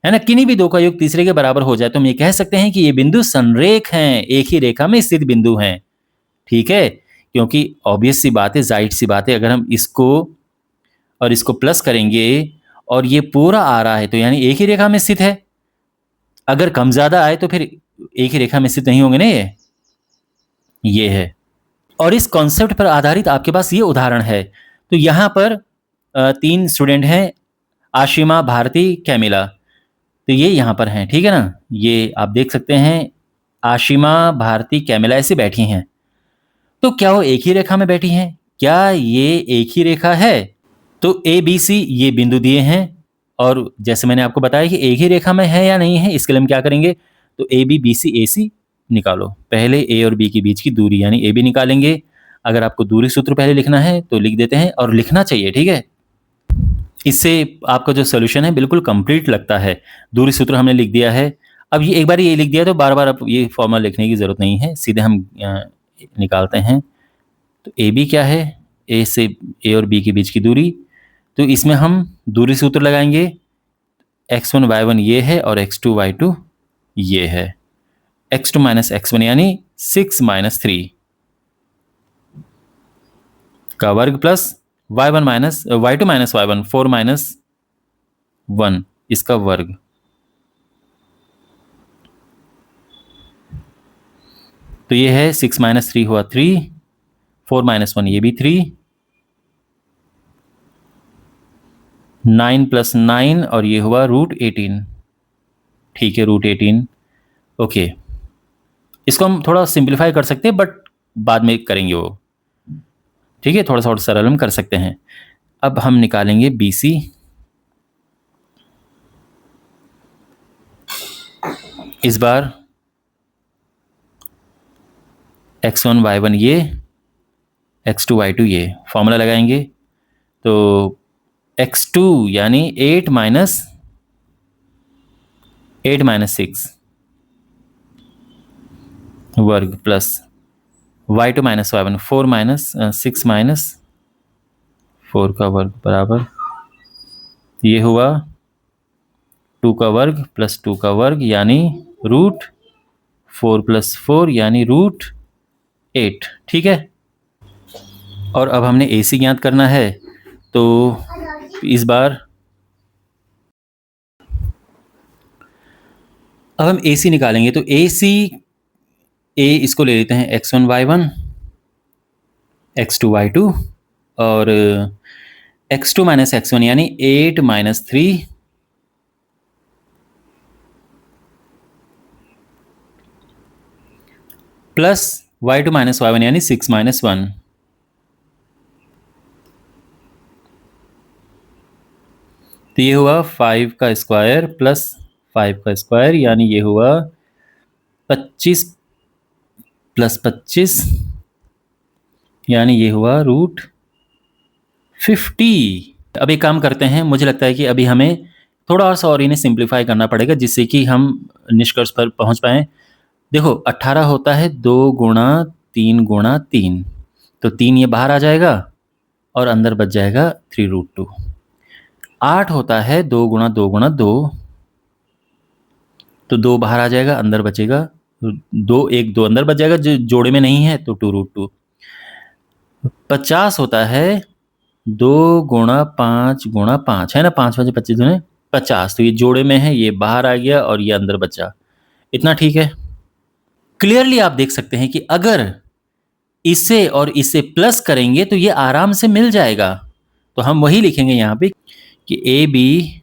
है ना, किन्हीं भी दो का योग तीसरे के बराबर हो जाए, तो हम ये कह सकते हैं कि ये बिंदु संरेख हैं, एक ही रेखा में स्थित बिंदु हैं। ठीक है, क्योंकि ऑब्वियस सी बात है, जाहिर सी बात है, अगर हम इसको और इसको प्लस करेंगे और ये पूरा आ रहा है तो यानी एक ही रेखा में स्थित है। अगर कम ज्यादा आए तो फिर एक ही रेखा में स्थित नहीं होंगे ना। ये है। और इस कॉन्सेप्ट पर आधारित आपके पास ये उदाहरण है। तो यहाँ पर 3 स्टूडेंट हैं, आशिमा, भारती, कैमिला। तो ये यहाँ पर हैं, ठीक है ना, ये आप देख सकते हैं, आशिमा, भारती, कैमिला ऐसे बैठी हैं। तो क्या वो एक ही रेखा में बैठी हैं? क्या ये एक ही रेखा है? तो ए बी सी ये बिंदु दिए हैं, और जैसे मैंने आपको बताया कि एक ही रेखा में है या नहीं है, इसके लिए हम क्या करेंगे, तो ए बी बी सी ए सी निकालो। पहले ए और बी के बीच की दूरी यानी ए बी निकालेंगे। अगर आपको दूरी सूत्र पहले लिखना है तो लिख देते हैं, और लिखना चाहिए, ठीक है। इससे आपका जो सोल्यूशन है बिल्कुल कंप्लीट लगता है। दूरी सूत्र हमने लिख दिया है। अब ये एक बार ये लिख दिया तो बार बार अब ये फॉर्मूला लिखने की ज़रूरत नहीं है, सीधे हम निकालते हैं। तो ए बी क्या है, ए से ए और बी के बीच की दूरी, तो इसमें हम दूरी सूत्र लगाएंगे। x1 y1 ये है और x2 y2 ये है। x2 माइनस x1 यानी 6 माइनस 3 का वर्ग plus y1 minus y2 minus y1 4 minus 1 इसका वर्ग। तो ये है 6 माइनस 3 हुआ 3, 4 माइनस 1 ये भी 3, 9 प्लस 9 और ये हुआ √18। ठीक है, √18। ओके, इसको हम थोड़ा सिंप्लीफाई कर सकते हैं बट बाद में करेंगे वो। ठीक है, थोड़ा सा और सरल हम कर सकते हैं। अब हम निकालेंगे बी सी। इस बार x1 y1 ये, x2 y2 ये फॉर्मूला लगाएंगे। तो x2 यानी 8 माइनस 6 वर्ग plus y2 minus y1 4 minus 6 minus 4 का वर्ग बराबर, ये हुआ 2 का वर्ग प्लस 2 का वर्ग यानी √4 प्लस 4 यानी √8। ठीक है, और अब हमने ए सी ज्ञात करना है। तो इस बार अब हम ए सी निकालेंगे। तो ए सी, ए इसको ले लेते हैं x1 y1 x2 y2 और x2 माइनस x1 यानी 8 minus 3 plus y2 minus y1 यानी 6 माइनस 1। तो ये हुआ 5 का स्क्वायर प्लस 5 का स्क्वायर यानी ये हुआ 25 प्लस 25 यानी ये हुआ √50। अब एक काम करते हैं, मुझे लगता है कि अभी हमें थोड़ा सा और इन्हें सिंप्लीफाई करना पड़ेगा जिससे कि हम निष्कर्ष पर पहुंच पाएँ। देखो 18 होता है 2 गुणा 3 गुणा 3, तो 3 ये बाहर आ जाएगा और अंदर बच जाएगा 3√2। 8 होता है 2 गुणा 2 गुणा 2, तो 2 बाहर आ जाएगा, अंदर बचेगा 2, 1 2 अंदर बच जाएगा, जो जोड़े में नहीं है तो 2√2। 50 होता है 2 गुणा 5 गुणा 5, है ना, 5 5 25 दूने 50, तो ये जोड़े में है, ये बाहर आ गया और ये अंदर बचा। इतना ठीक है। क्लियरली आप देख सकते हैं कि अगर इसे और इसे प्लस करेंगे तो ये आराम से मिल जाएगा। तो हम वही लिखेंगे यहाँ पे कि A B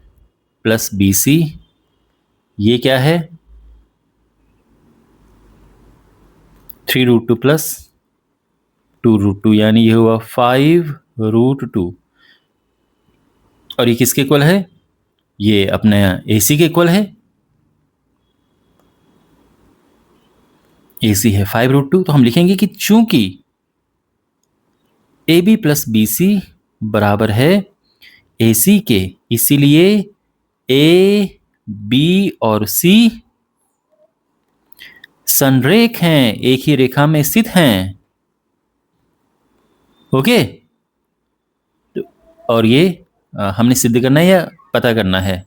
plus B C, ये क्या है 3√2 प्लस 2√2 यानी ये हुआ 5√2। और ये किसके इक्वल है? ये अपने AC के इक्वल है। AC है 5√2, तो हम लिखेंगे कि चूंकि AB प्लस BC बराबर है AC के, इसीलिए A, B और C संरेख हैं, एक ही रेखा में स्थित हैं। ओके, और ये हमने सिद्ध करना है या पता करना है,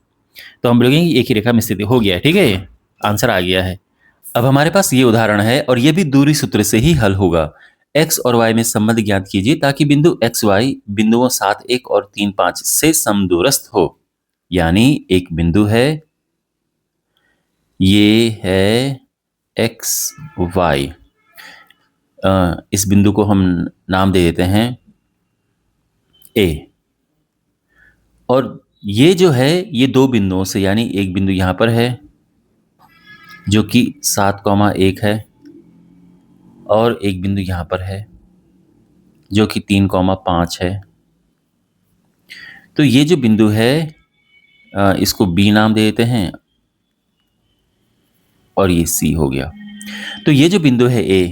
तो हम बोलेंगे एक ही रेखा में स्थित हो गया। ठीक है, ये आंसर आ गया है। अब हमारे पास ये उदाहरण है और ये भी दूरी सूत्र से ही हल होगा। x और y में संबंध ज्ञात कीजिए ताकि बिंदु x y बिंदुओं 7 1 और 3 5 से समदूरस्थ हो। यानी एक बिंदु है, ये है x y, इस बिंदु को हम नाम दे देते हैं a, और ये जो है ये दो बिंदुओं से, यानी एक बिंदु यहां पर है जो कि 7,1 है, और एक बिंदु यहां पर है जो कि 3,5 है। तो ये जो बिंदु है इसको B नाम दे देते हैं और ये C हो गया। तो ये जो बिंदु है A,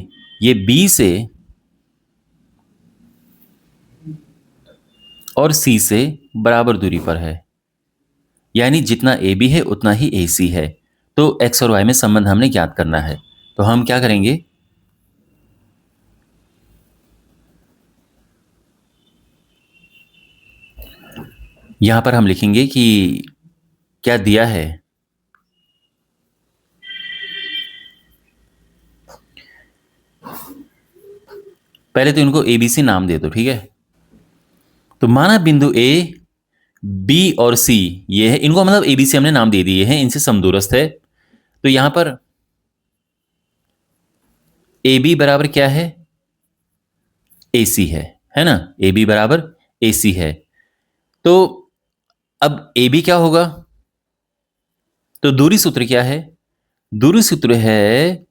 ये B से और C से बराबर दूरी पर है, यानी जितना AB है उतना ही AC है। तो x और y में संबंध हमने ज्ञात करना है, तो हम क्या करेंगे, यहां पर हम लिखेंगे कि क्या दिया है। पहले तो इनको ABC नाम दे दो, ठीक है। तो माना बिंदु A, B और C ये है, इनको मतलब ABC हमने नाम दे दिए हैं, इनसे समदूरस्थ है। तो यहां पर AB बराबर क्या है, AC है ना, AB बराबर AC है। तो अब AB क्या होगा, तो दूरी सूत्र क्या है, दूरी सूत्र है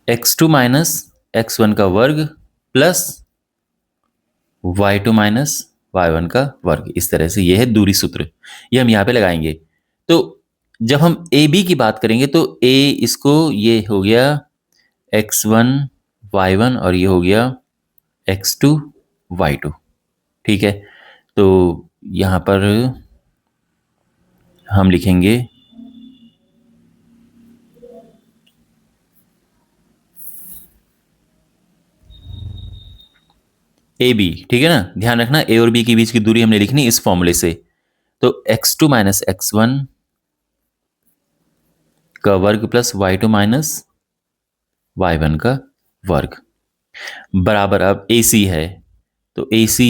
√x2 माइनस x1 का वर्ग प्लस y2 माइनस y1 का वर्ग। इस तरह से यह है दूरी सूत्र, ये हम यहां पे लगाएंगे। तो जब हम AB की बात करेंगे तो A इसको, ये हो गया x1 y1 और ये हो गया x2 y2। ठीक है, तो यहां पर हम लिखेंगे AB। ठीक है ना, ध्यान रखना A और B के बीच की दूरी हमने लिखनी इस फॉर्मूले से। तो x2 माइनस x1 का वर्ग प्लस y2 माइनस y1 का वर्ग बराबर, अब AC है तो AC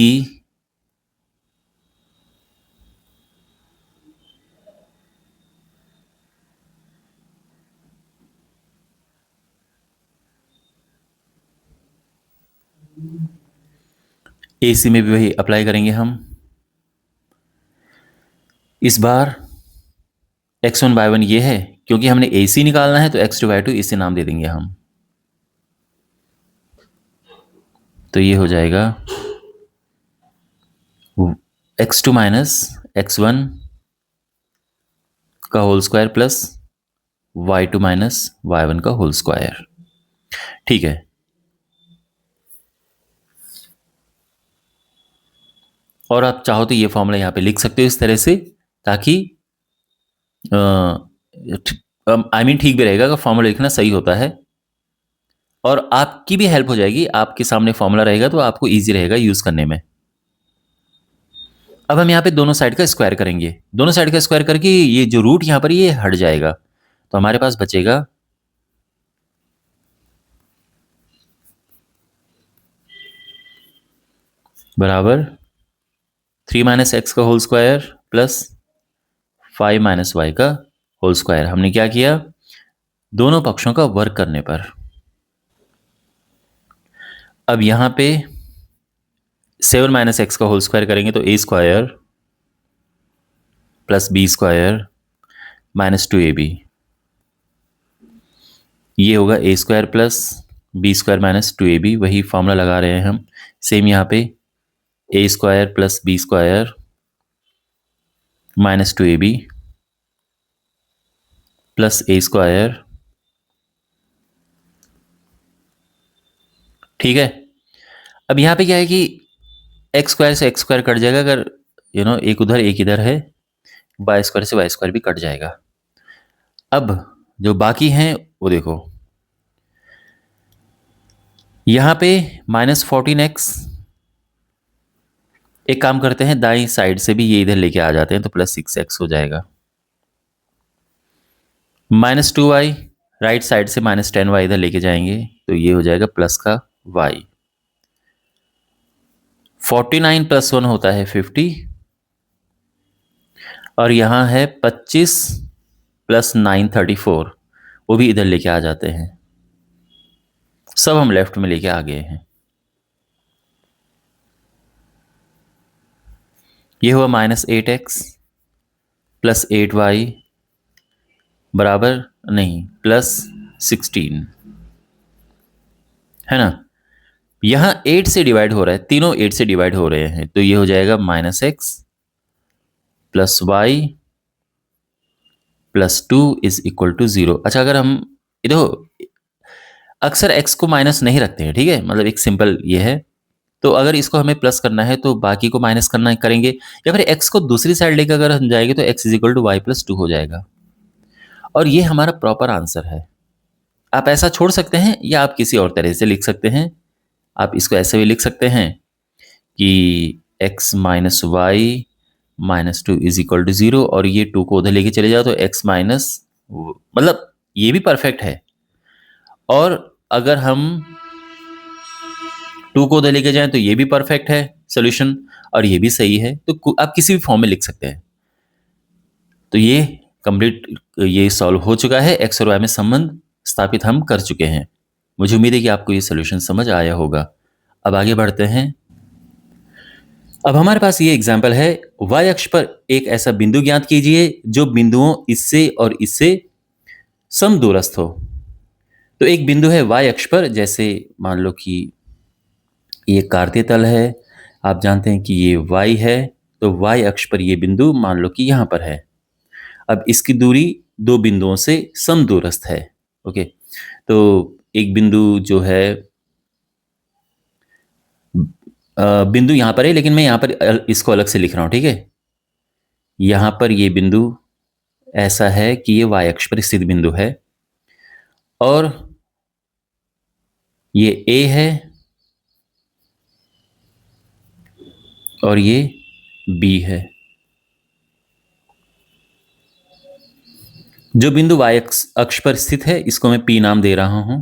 AC में भी वही अप्लाई करेंगे हम। इस बार x1 y1 ये है, क्योंकि हमने AC निकालना है तो x2 y2 इसे नाम दे देंगे हम। तो ये हो जाएगा x2 माइनस x1 का whole square plus y2 minus y1 का होल स्क्वायर। ठीक है, और आप चाहो तो ये फॉर्मूला यहाँ पे लिख सकते हो इस तरह से, ताकि आई मीन ठीक भी रहेगा, अगर फॉर्मूला लिखना सही होता है और आपकी भी हेल्प हो जाएगी। आपके सामने फॉर्मूला रहेगा तो आपको इजी रहेगा यूज करने में। अब हम यहाँ पे दोनों साइड का स्क्वायर करेंगे, दोनों साइड का स्क्वायर करके ये जो रूट यहाँ पर ये हट जाएगा, तो हमारे पास बचेगा बराबर 3 माइनस एक्स का whole square plus 5 minus Y का होल स्क्वायर। हमने क्या किया, दोनों पक्षों का वर्ग करने पर। अब यहां पे 7 माइनस एक्स का होल स्क्वायर करेंगे तो A square plus B square minus 2ab, ये होगा A square plus B square minus 2ab, वही फॉर्मूला लगा रहे हैं हम। सेम यहाँ पे A square plus B square minus 2ab plus A square. ठीक है। अब यहाँ पे क्या है कि एक्स स्क्वायर से एक्स स्क्वायर कट जाएगा, अगर एक उधर एक इधर है, वाई स्क्वायर से वाई स्क्वायर भी कट जाएगा। अब जो बाकी हैं वो देखो, यहाँ पे -14x, एक काम करते हैं दाई साइड से भी ये इधर लेके आ जाते हैं तो +6x हो जाएगा। -2y, राइट साइड से -10y इधर लेके जाएंगे तो ये हो जाएगा प्लस का y। 49 + 1 होता है 50, और यहाँ है 25 + 9 34, वो भी इधर लेके आ जाते हैं। सब हम लेफ्ट में लेके आ गए हैं। ये हुआ -8x + 8y बराबर नहीं +16, है ना। यहाँ 8 से डिवाइड हो रहा है, तीनों 8 से डिवाइड हो रहे हैं, तो ये हो जाएगा -x + y + 2 = 0। अच्छा, अगर हम देखो अक्सर x को माइनस नहीं रखते हैं, ठीक है, मतलब एक सिंपल ये है। तो अगर इसको हमें प्लस करना है तो बाकी को माइनस करना करेंगे, या फिर x को दूसरी साइड लेकर अगर हम जाएंगे तो x = y + 2 हो जाएगा। और ये हमारा प्रॉपर आंसर है। आप ऐसा छोड़ सकते हैं या आप किसी और तरह से लिख सकते हैं। आप इसको ऐसे भी लिख सकते हैं कि x - y - 2 = 0, और ये 2 को उधर लेके चले जाओ तो x माइनस, मतलब ये भी परफेक्ट है। और अगर हम 2 को उधर लेके जाएं तो ये भी परफेक्ट है सोल्यूशन, और ये भी सही है। तो आप किसी भी फॉर्म में लिख सकते हैं। तो ये कंप्लीट, ये सॉल्व हो चुका है। एक्स और वाई में संबंध स्थापित हम कर चुके हैं। मुझे उम्मीद है कि आपको ये सोल्यूशन समझ आया होगा। अब आगे बढ़ते हैं। अब हमारे पास ये एग्जाम्पल है, वाई अक्ष पर एक ऐसा बिंदु ज्ञात कीजिए जो बिंदुओं इससे और इससे समदूरस्थ हो। तो एक बिंदु है वाई अक्ष पर, जैसे मान लो कि ये कार्तीय तल है, आप जानते हैं कि ये y है, तो y अक्ष पर ये बिंदु मान लो कि यहाँ पर है। अब इसकी दूरी दो बिंदुओं से समदूरस्थ है। ओके, तो एक बिंदु जो है, बिंदु यहाँ पर है, लेकिन मैं यहाँ पर इसको अलग से लिख रहा हूँ, ठीक है। यहाँ पर ये बिंदु ऐसा है कि ये y अक्ष पर स्थित बिंदु है, और ये A है और ये B है। जो बिंदु y अक्ष पर स्थित है इसको मैं P नाम दे रहा हूं,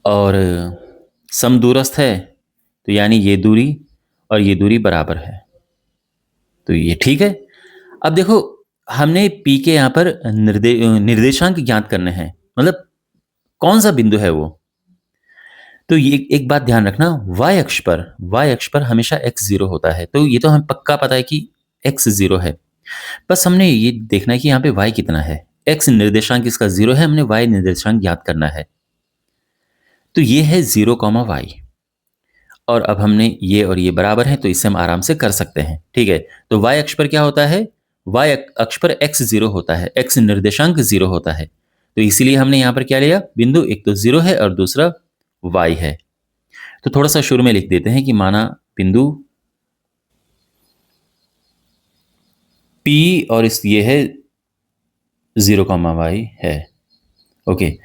और समदूरस्थ है तो यानी ये दूरी और ये दूरी बराबर है, तो ये ठीक है। अब देखो, हमने P के यहाँ पर निर्देशांक ज्ञात करने हैं, मतलब कौन सा बिंदु है वो। तो ये एक बात ध्यान रखना, y अक्ष पर हमेशा x 0 होता है, तो ये तो हमें पक्का पता है कि x 0 है। बस हमने ये देखना है कि यहाँ पे y कितना है। x निर्देशांक इसका 0 है, हमने y निर्देशांक ज्ञात करना है। तो ये है 0, y, और अब हमने ये और ये बराबर है, तो इससे हम आराम से कर सकते हैं, ठीक है। तो y अक्ष पर क्या होता है, y अक्ष पर x 0 होता है, x निर्देशांक 0 होता है। तो इसीलिए हमने यहाँ पर क्या लिया, बिंदु एक तो 0 है और दूसरा y है। तो थोड़ा सा शुरू में लिख देते हैं कि माना बिंदु P और इस ये है 0, y है। ओके,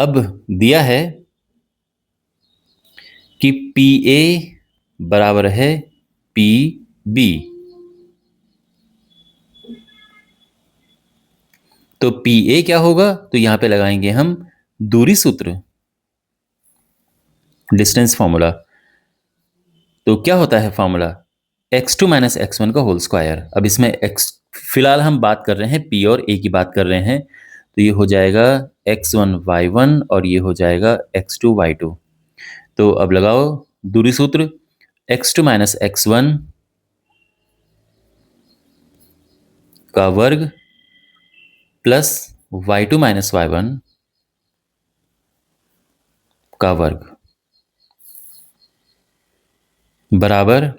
अब दिया है कि PA बराबर है PB। तो PA क्या होगा, तो यहां पे लगाएंगे हम दूरी सूत्र, डिस्टेंस फॉर्मूला। तो क्या होता है फॉर्मूला, x2 - x1 का होल स्क्वायर। अब इसमें x, फिलहाल हम बात कर रहे हैं P और A की बात कर रहे हैं, तो ये हो जाएगा x1 y1 और ये हो जाएगा x2 y2। तो अब लगाओ दूरी सूत्र, x2 - x1 का वर्ग प्लस y2 - y1 का वर्ग बराबर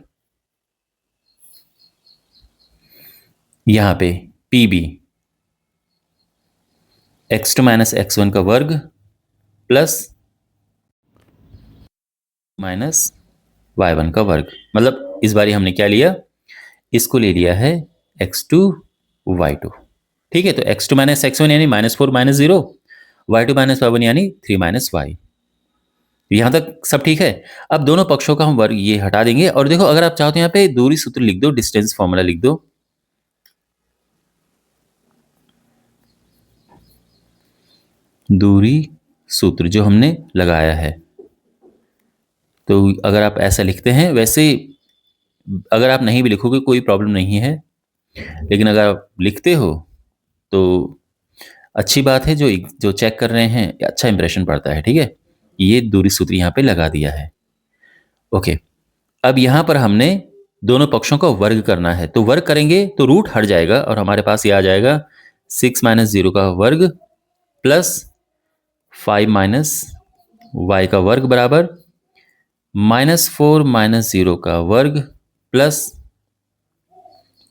यहां पे PB x2 माइनस x1 का वर्ग प्लस माइनस y1 का वर्ग। मतलब इस बारी हमने क्या लिया, इसको ले लिया है x2 y2। ठीक है, तो x2 माइनस x1 यानी -4 माइनस 0, y2 माइनस y1 यानी 3 माइनस y। यहां तक सब ठीक है। अब दोनों पक्षों का हम वर्ग ये हटा देंगे और देखो अगर आप चाहो तो यहाँ पे दूरी सूत्र लिख दो, डिस्टेंस फॉर्मूला लिख दो। दूरी सूत्र जो हमने लगाया है, तो अगर आप ऐसा लिखते हैं, वैसे अगर आप नहीं भी लिखोगे कोई प्रॉब्लम नहीं है, लेकिन अगर आप लिखते हो तो अच्छी बात है, जो चेक कर रहे हैं अच्छा इंप्रेशन पड़ता है। ठीक है, ये दूरी सूत्र यहाँ पे लगा दिया है। ओके, अब यहाँ पर हमने दोनों पक्षों का वर्ग करना है, तो वर्ग करेंगे तो रूट हट जाएगा और हमारे पास ये आ जाएगा 6 माइनस 0 का वर्ग प्लस 5 माइनस y का वर्ग बराबर -4 माइनस 0 का वर्ग प्लस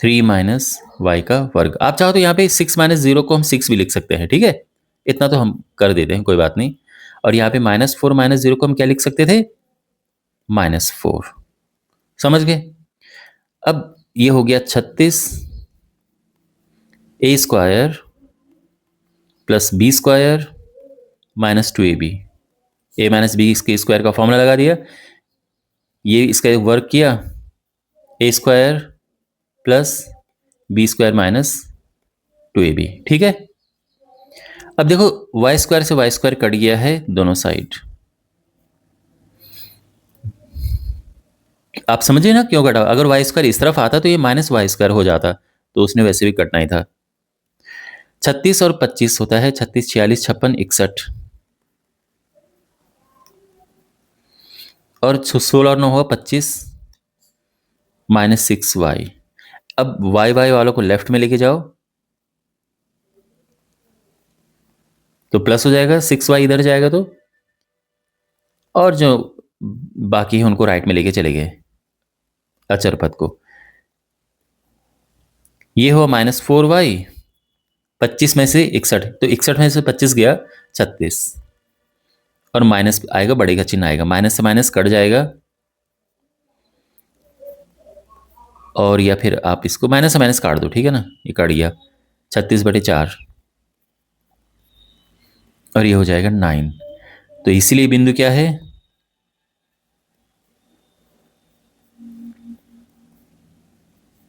3 माइनस y का वर्ग। आप चाहो तो यहाँ पे 6 माइनस 0 को हम 6 भी लिख सकते हैं। ठीक है, इतना तो हम कर देते हैं, कोई बात नहीं। और यहाँ पे -4 माइनस 0 को हम क्या लिख सकते थे, -4। समझ गए। अब ये हो गया 36 a square plus b square minus 2ab। a minus B इसके स्क्वायर का फॉर्मूला लगा दिया, ये इसका वर्ग किया, a square plus b square minus 2ab। ठीक है, अब देखो y स्क्वायर से y स्क्वायर कट गया है दोनों साइड। आप समझिए ना क्यों कटा। अगर y स्क्वायर इस तरफ आता तो ये माइनस वाई स्क्वायर हो जाता, तो उसने वैसे भी कटना ही था। 36 और 25 होता है 36, 46, 56, 61 और 16 और 9 हुआ 25 -6y। अब y वालों को लेफ्ट में लेके जाओ तो प्लस हो जाएगा, 6y इधर जाएगा तो, और जो बाकी है उनको राइट में लेके चले गए अचर पद को। ये हुआ -4y, 25 में से 61, तो 61 में से 25 गया 36, और माइनस आएगा, बड़े का चिन्ह आएगा, माइनस से माइनस कट जाएगा, और या फिर आप इसको माइनस से माइनस काट दो। ठीक है ना, ये कट गया 36/4 और ये हो जाएगा 9। तो इसीलिए बिंदु क्या है,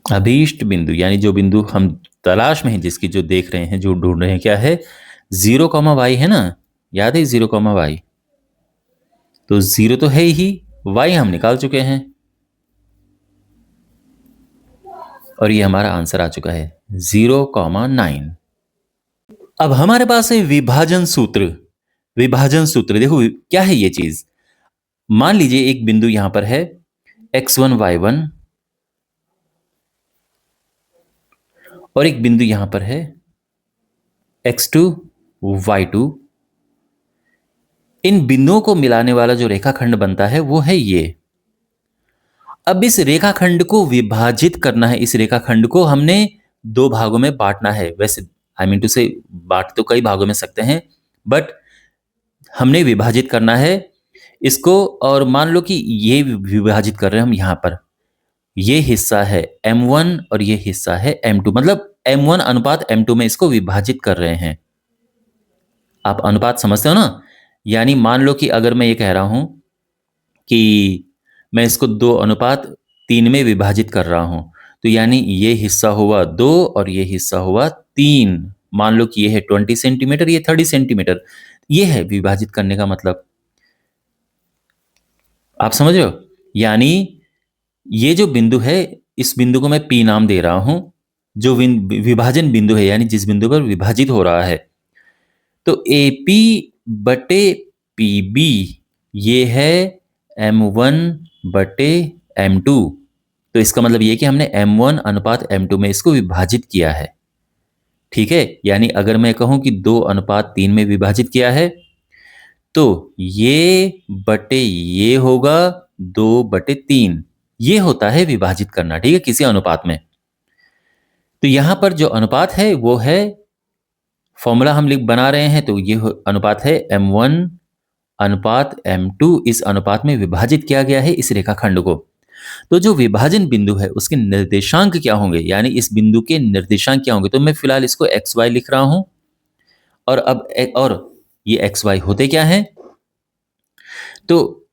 अभीष्ट बिंदु, यानी जो बिंदु हम तलाश में है, जिसकी जो देख रहे हैं, जो ढूंढ रहे हैं, क्या है 0, y है ना, याद है 0, y। तो 0 तो है ही, y हम निकाल चुके हैं और ये हमारा आंसर आ चुका है 0,9। अब हमारे पास है विभाजन सूत्र। विभाजन सूत्र देखो क्या है ये चीज। मान लीजिए एक बिंदु यहां पर है x1 y1 और एक बिंदु यहां पर है x2 y2। इन बिंदुओं को मिलाने वाला जो रेखाखंड बनता है वो है ये। अब इस रेखाखंड को विभाजित करना है। इस रेखाखंड को हमने दो भागों में बांटना है। वैसे आई मीन टू से बांट तो कई भागों में सकते हैं, बट हमने विभाजित करना है इसको। और मान लो कि ये विभाजित कर रहे हैं हम यहां पर, ये हिस्सा है m1 और ये हिस्सा है m2, मतलब m1 अनुपात m2 में इसको विभाजित कर रहे हैं। आप अनुपात समझते हो ना। यानी मान लो कि अगर मैं ये कह रहा हूं कि मैं इसको 2:3 में विभाजित कर रहा हूं, तो यानी ये हिस्सा हुआ 2 और ये हिस्सा हुआ 3। मान लो कि ये है 20 सेंटीमीटर, ये 30 सेंटीमीटर। ये है विभाजित करने का मतलब। आप समझ रहे हो। यानी ये जो बिंदु है, इस बिंदु को मैं P नाम दे रहा हूं, जो विभाजन बिंदु है, यानी जिस बिंदु पर विभाजित हो रहा है। तो AP बटे PB ये है M1 बटे M2। तो इसका मतलब ये कि हमने M1 अनुपात M2 में इसको विभाजित किया है। ठीक है, यानी अगर मैं कहूं कि 2:3 में विभाजित किया है, तो ये बटे ये होगा 2/3। ये होता है विभाजित करना, ठीक है, किसी अनुपात में। तो यहां पर जो अनुपात है वो है, फॉर्मूला हम लिख बना रहे हैं, तो ये अनुपात है m1 अनुपात m2। इस अनुपात में विभाजित किया गया है इस रेखाखंड को। तो जो विभाजन बिंदु है उसके निर्देशांक क्या होंगे, यानी इस बिंदु के निर्देशांक क्या होंगे, तो मैं फिलहाल इसको xy लिख रहा हूं। और ये xy होते क्या हैं, तो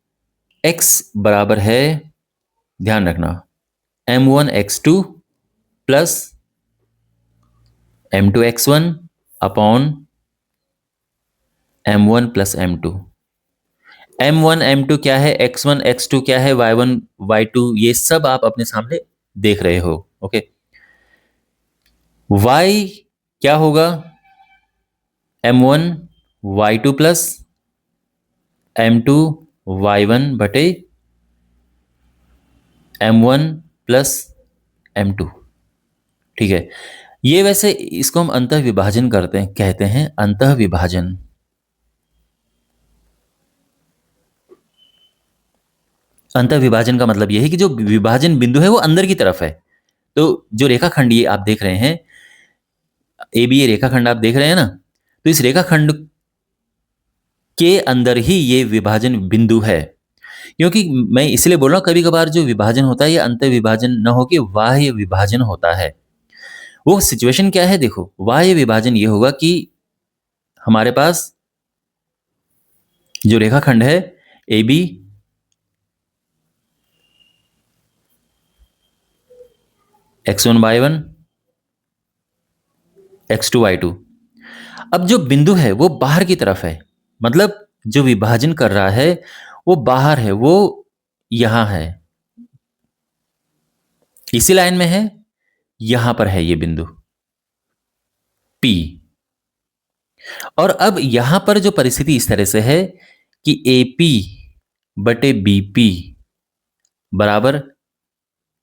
x बराबर है, ध्यान रखना, m1 x2 plus m2 x1 upon m1 plus m2। m1 m2 क्या है, x1 x2 क्या है, y1 y2, ये सब आप अपने सामने देख रहे हो। ओके, y क्या होगा, m1 y2 plus m2 y1 बटे m1 प्लस m2। ठीक है, ये वैसे इसको हम अंतः विभाजन करते हैं, कहते हैं अंतः विभाजन। अंतः विभाजन का मतलब यह है कि जो विभाजन बिंदु है वो अंदर की तरफ है। तो जो रेखाखंड ये आप देख रहे हैं, ए बी, ये रेखाखंड आप देख रहे हैं ना, तो इस रेखाखंड के अंदर ही ये विभाजन बिंदु है। क्योंकि मैं इसलिए बोल रहा हूं, कभी कभार जो विभाजन होता है ये अंतः विभाजन न होकर बाह्य विभाजन होता है। वो सिचुएशन क्या है, देखो, बाह्य विभाजन ये होगा कि हमारे पास जो रेखाखंड है A B, x1 y1 x2 y2, अब जो बिंदु है वो बाहर की तरफ है, मतलब जो विभाजन कर रहा है वो बाहर है, वो यहां है, इसी लाइन में है, यहां पर है ये बिंदु P। और अब यहां पर जो परिस्थिति इस तरह से है कि AP बटे BP बराबर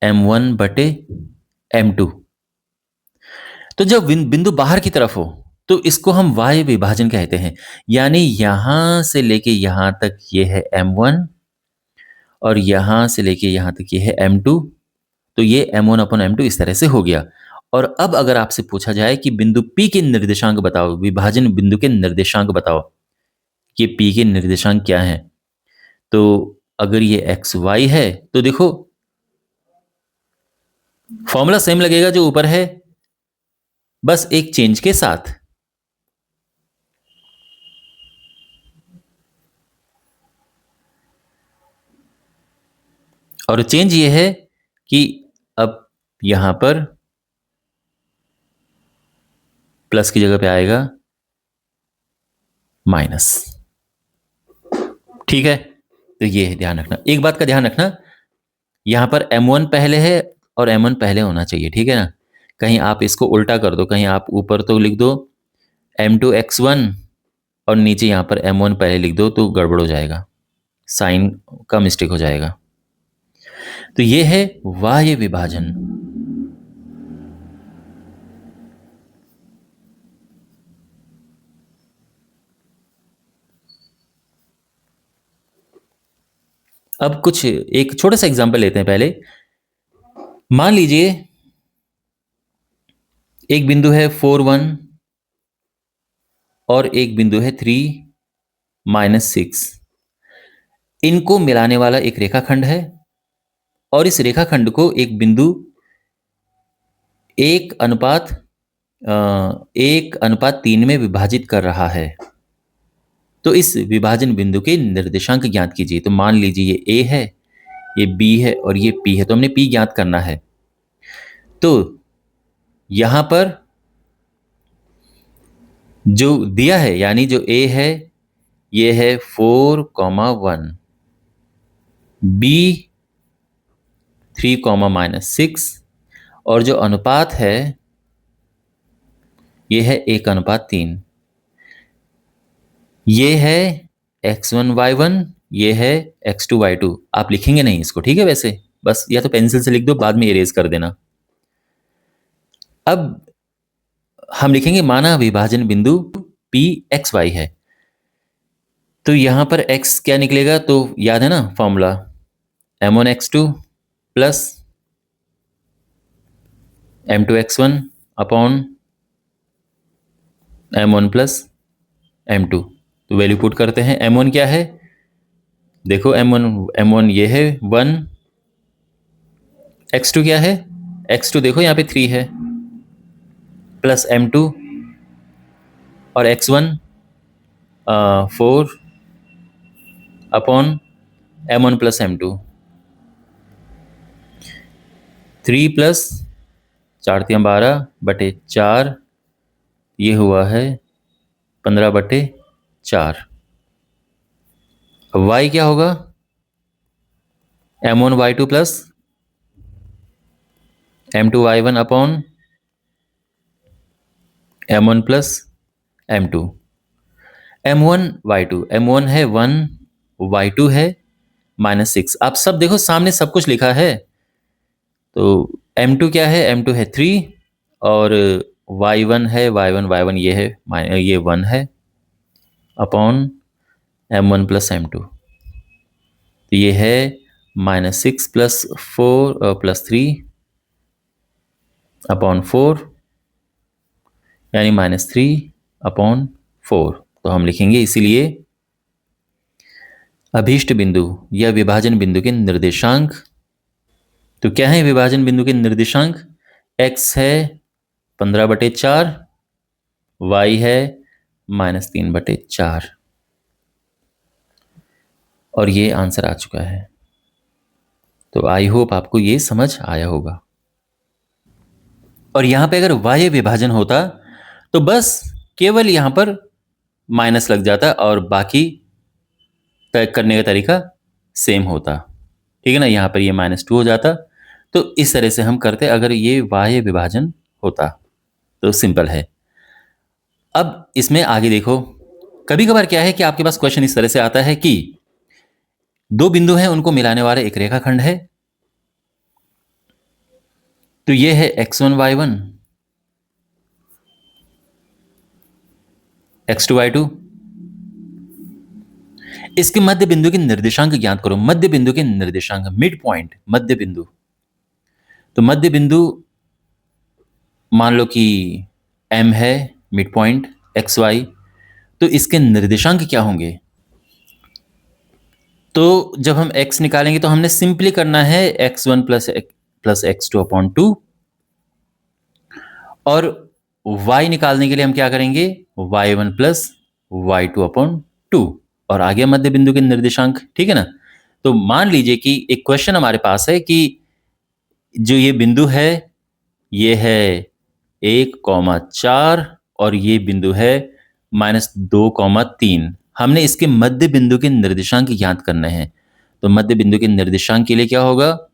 M1 बटे M2। तो जब बिंदु बाहर की तरफ हो तो इसको हम वाय विभाजन कहते हैं, यानी यहां से लेके यहां तक ये है M1 और यहां से लेके यहां तक ये है M2। तो ये M1 अपॉन M2 इस तरह से हो गया। और अब अगर आपसे पूछा जाए कि बिंदु P के निर्देशांक बताओ, विभाजन बिंदु के निर्देशांक बताओ कि P के निर्देशांक क्या हैं, तो अगर ये XY है तो देखो फॉर्मूला सेम लगेगा जो ऊपर है, बस एक चेंज के साथ। और चेंज ये है कि अब यहां पर प्लस की जगह पे आएगा माइनस। ठीक है, तो ये ध्यान रखना, एक बात का ध्यान रखना, यहां पर M1 पहले है और M1 पहले होना चाहिए, ठीक है ना। कहीं आप इसको उल्टा कर दो, कहीं आप ऊपर तो लिख दो M2 x1 और नीचे यहां पर M1 पहले लिख दो, तो गड़बड़ हो जाएगा, साइन का मिस्टेक हो जाएगा। तो ये है बाह्य विभाजन। अब कुछ एक छोटा सा एग्जांपल लेते हैं पहले। मान लीजिए एक बिंदु है 4 1 और एक बिंदु है 3 - 6। इनको मिलाने वाला एक रेखाखंड है और इस रेखाखंड को एक बिंदु 1:3 में विभाजित कर रहा है। तो इस विभाजन बिंदु के निर्देशांक ज्ञात कीजिए। तो मान लीजिए ये A है, ये B है और ये P है, तो हमने P ज्ञात करना है। तो यहां पर जो दिया है, यानी जो A है ये है 4, 1, B 3, -6 और जो अनुपात है ये है 1:3। ये है x1 y1, ये है x2 y2। आप लिखेंगे नहीं इसको, ठीक है, वैसे बस या तो पेंसिल से लिख दो, बाद में इरेज कर देना। अब हम लिखेंगे माना विभाजन बिंदु P XY है। तो यहाँ पर x क्या निकलेगा, तो याद है ना formula, m1x2 plus m2x1 upon m1 plus m2। तो वैल्यू पुट करते हैं। m1 क्या है, देखो m1 ये है 1, x2 क्या है, x2 देखो यहाँ पे 3 है, प्लस m2 और x1 4 upon m1 plus m2। 3 plus 4×12 ये हुआ है 15/4। अब y क्या होगा, m1y2 plus m2y1 upon m1 plus m2। m1 है 1, y2 है -6। आप सब देखो सामने सब कुछ लिखा है। तो m2 क्या है, m2 है 3 और y1 है y1 ये है ये 1 है अपॉन m1 प्लस m2। तो ये है -6 प्लस 4 प्लस 3 अपॉन 4 यानी -3 अपॉन 4। तो हम लिखेंगे इसीलिए अभीष्ट बिंदु या विभाजन बिंदु के निर्देशांक। तो क्या है विभाजन बिंदु के निर्देशांक, x है 15/4, y है -3/4। और ये आंसर आ चुका है। तो आई होप आपको ये समझ आया होगा। और यहां पे अगर y विभाजन होता तो बस केवल यहां पर माइनस लग जाता और बाकी तय करने का तरीका सेम होता। ठीक है ना, यहां पर ये -2 हो जाता। तो इस तरह से हम करते अगर ये y विभाजन होता। तो सिंपल है। अब इसमें आगे देखो, कभी कभार क्या है कि आपके पास क्वेश्चन इस तरह से आता है कि दो बिंदु हैं, उनको मिलाने वाला एक रेखाखंड है। तो ये है x1 y1, x2 y2। इसके मध्य बिंदु के निर्देशांक ज्ञात करो। मध्य बिंदु के निर्देशांक, मिड पॉइंट, मध्य बिंदु। तो मध्य बिंदु मान लो कि m है मिड पॉइंट एक्स वाई। तो इसके निर्देशांक क्या होंगे, तो जब हम x निकालेंगे तो हमने सिंपली करना है x1 प्लस x2 अपॉन 2। और y निकालने के लिए हम क्या करेंगे, y1 प्लस y2 अपॉन 2। और आ गया मध्य बिंदु के निर्देशांक। ठीक है ना। तो मान लीजिए कि एक क्वेश्चन हमारे पास है कि जो ये बिंदु है ये है 1,4 और ये बिंदु है -2,3। हमने इसके मध्य बिंदु के निर्देशांक ज्ञात करने हैं। तो मध्य बिंदु के निर्देशांक के लिए क्या होगा,